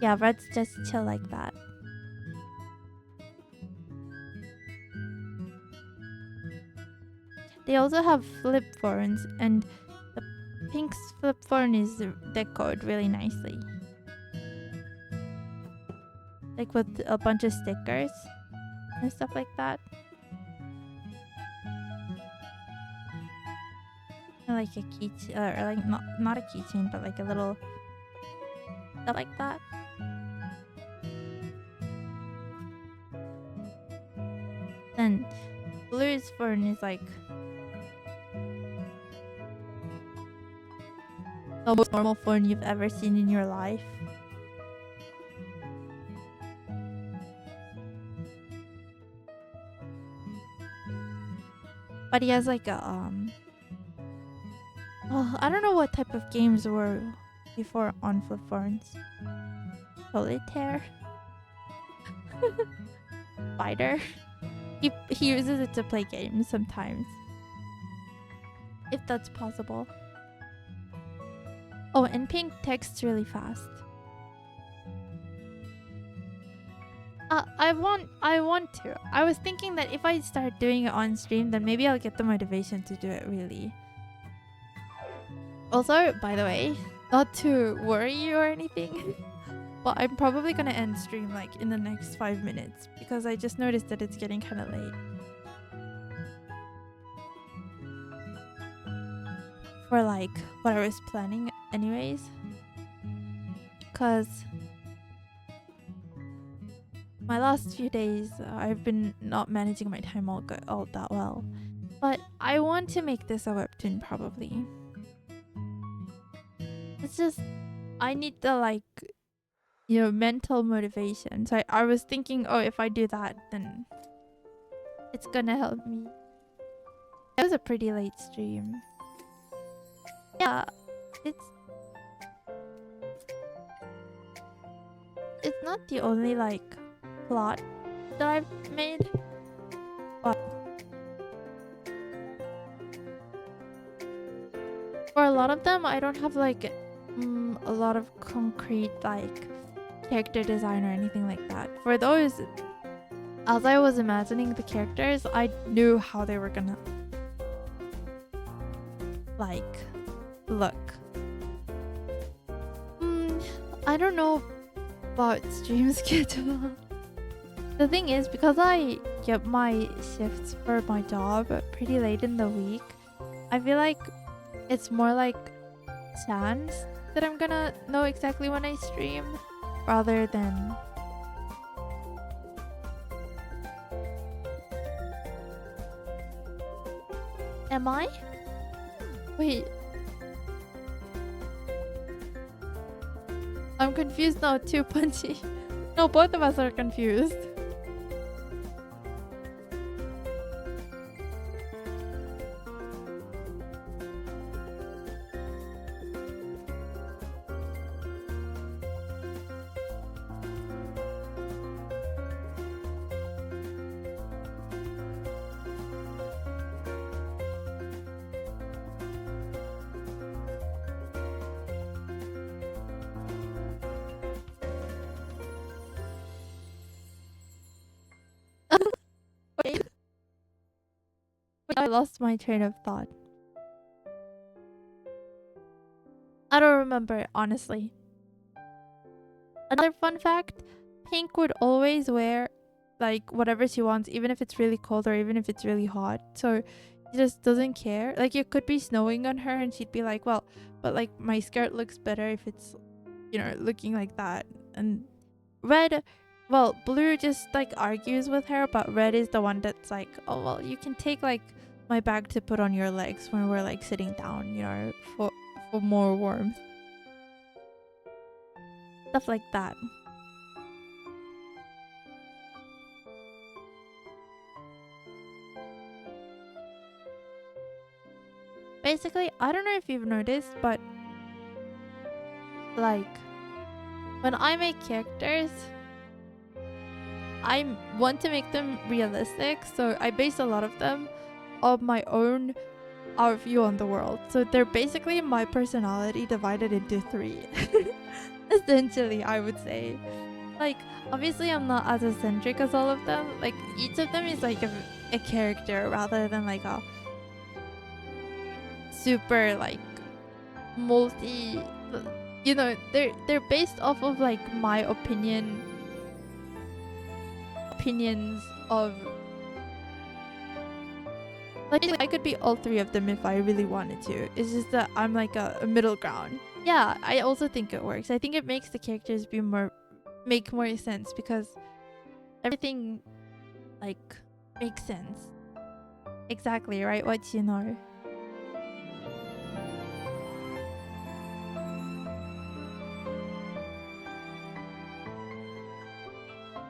Speaker 1: Yeah, Red's just chill like that. They also have flip phones, and the Pink's flip phone is decorated really nicely, like with a bunch of stickers and stuff like that. And like a keychain, or like not a keychain, but like a little stuff like that. Then Blue's phone is like the most normal phone you've ever seen in your life. But he has like a oh, I don't know what type of games were before on flip phones. Solitaire. Spider. He uses it to play games sometimes, if that's possible. Oh, and Pink texts really fast. I want to. I was thinking that if I start doing it on stream, then maybe I'll get the motivation to do it really. Also, by the way, not to worry you or anything, but I'm probably gonna end stream like in the next 5 minutes because I just noticed that it's getting kind of late. For like what I was planning anyways. Cause my last few days I've been not managing my time all that well. But I want to make this a webtoon probably. It's just I need the like, you know, mental motivation. So I was thinking, oh, if I do that, then it's gonna help me. It was a pretty late stream. Yeah, it's not the only like plot that I've made, but for a lot of them I don't have like a lot of concrete like character design or anything like that. For those, as I was imagining the characters, I knew how they were gonna like look. I don't know about stream schedule. The thing is, because I get my shifts for my job pretty late in the week, I feel like it's more like chance that I'm gonna know exactly when I stream rather than. Am I? Wait, I'm confused now too, Punchy. No, both of us are confused. Wait, I lost my train of thought. I don't remember it, honestly. Another fun fact, Pink would always wear like whatever she wants, even if it's really cold or even if it's really hot. So she just doesn't care. Like it could be snowing on her and she'd be like, well, but like my skirt looks better if it's, looking like that. And red, well, blue just like argues with her, but red is the one that's like, oh, well, you can take like my bag to put on your legs when we're like sitting down, for more warmth. Stuff like that. Basically, I don't know if you've noticed, but like when I make characters, I want to make them realistic, so I base a lot of them on my own our view on the world. So they're basically my personality divided into three. Essentially, I would say. Like, obviously, I'm not as eccentric as all of them. Like, each of them is like a character rather than like a super like multi. They're based off of like my opinions of like I could be all three of them if I really wanted to. It's just that I'm like a middle ground. Yeah, I also think it works. I think it makes the characters make more sense because everything like makes sense. Exactly, right? What you know.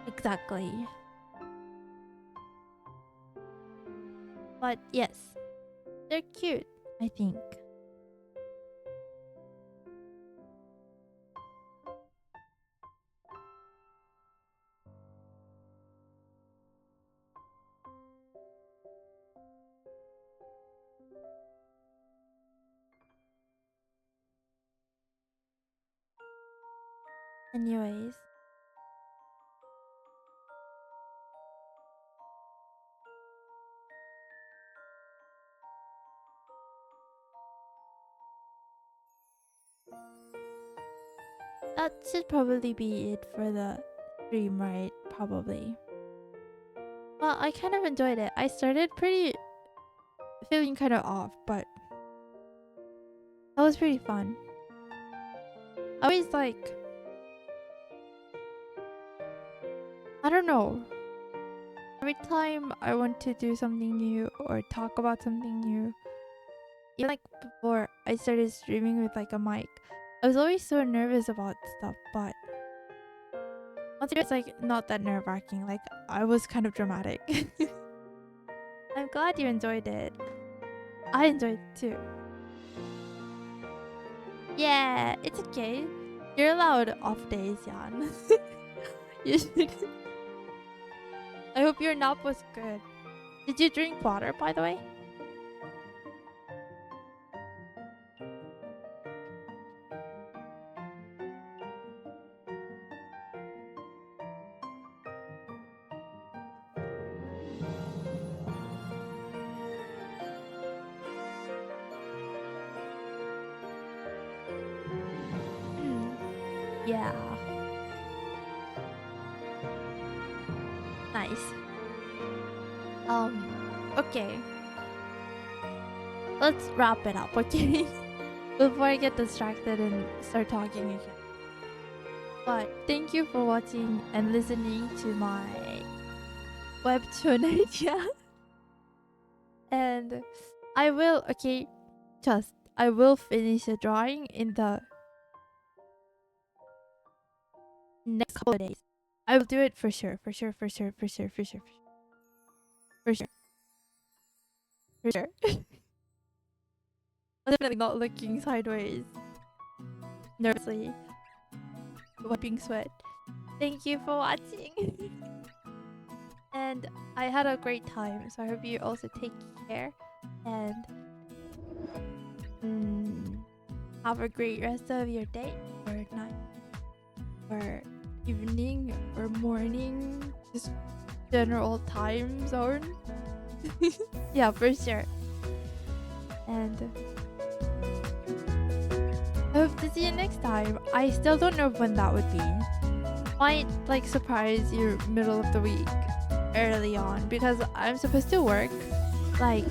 Speaker 1: Exactly. But yes, they're cute, I think. Anyways, that should probably be it for the stream, right? Probably. Well, I kind of enjoyed it. I started pretty feeling kind of off, but that was pretty fun. I always like, I don't know. Every time I want to do something new or talk about something new, even like before I started streaming with like a mic, I was always so nervous about stuff, but once it's like not that nerve wracking. Like I was kind of dramatic. I'm glad you enjoyed it. I enjoyed it too. Yeah, it's okay. You're allowed off days, Jan. You should. I hope your nap was good. Did you drink water, by the way? Hmm. Yeah. Nice. Okay. Let's wrap it up, okay? Before I get distracted and start talking again. But thank you for watching and listening to my webtoon idea. And I will, okay, I will finish the drawing in the next couple of days. I will do it for sure, for sure, for sure, for sure, for sure, for sure, for sure. I'm definitely not looking sideways, nervously, wiping sweat. Thank you for watching. And I had a great time, so I hope you also take care and have a great rest of your day or night or evening or morning, just general time zone. Yeah, for sure. And I hope to see you next time. I still don't know when that would be. Might like surprise you middle of the week, early on, because I'm supposed to work like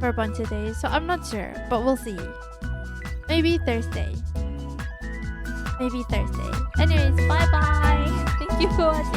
Speaker 1: for a bunch of days, so I'm not sure, but we'll see. Maybe Thursday. Anyways, bye bye. Thank you for watching.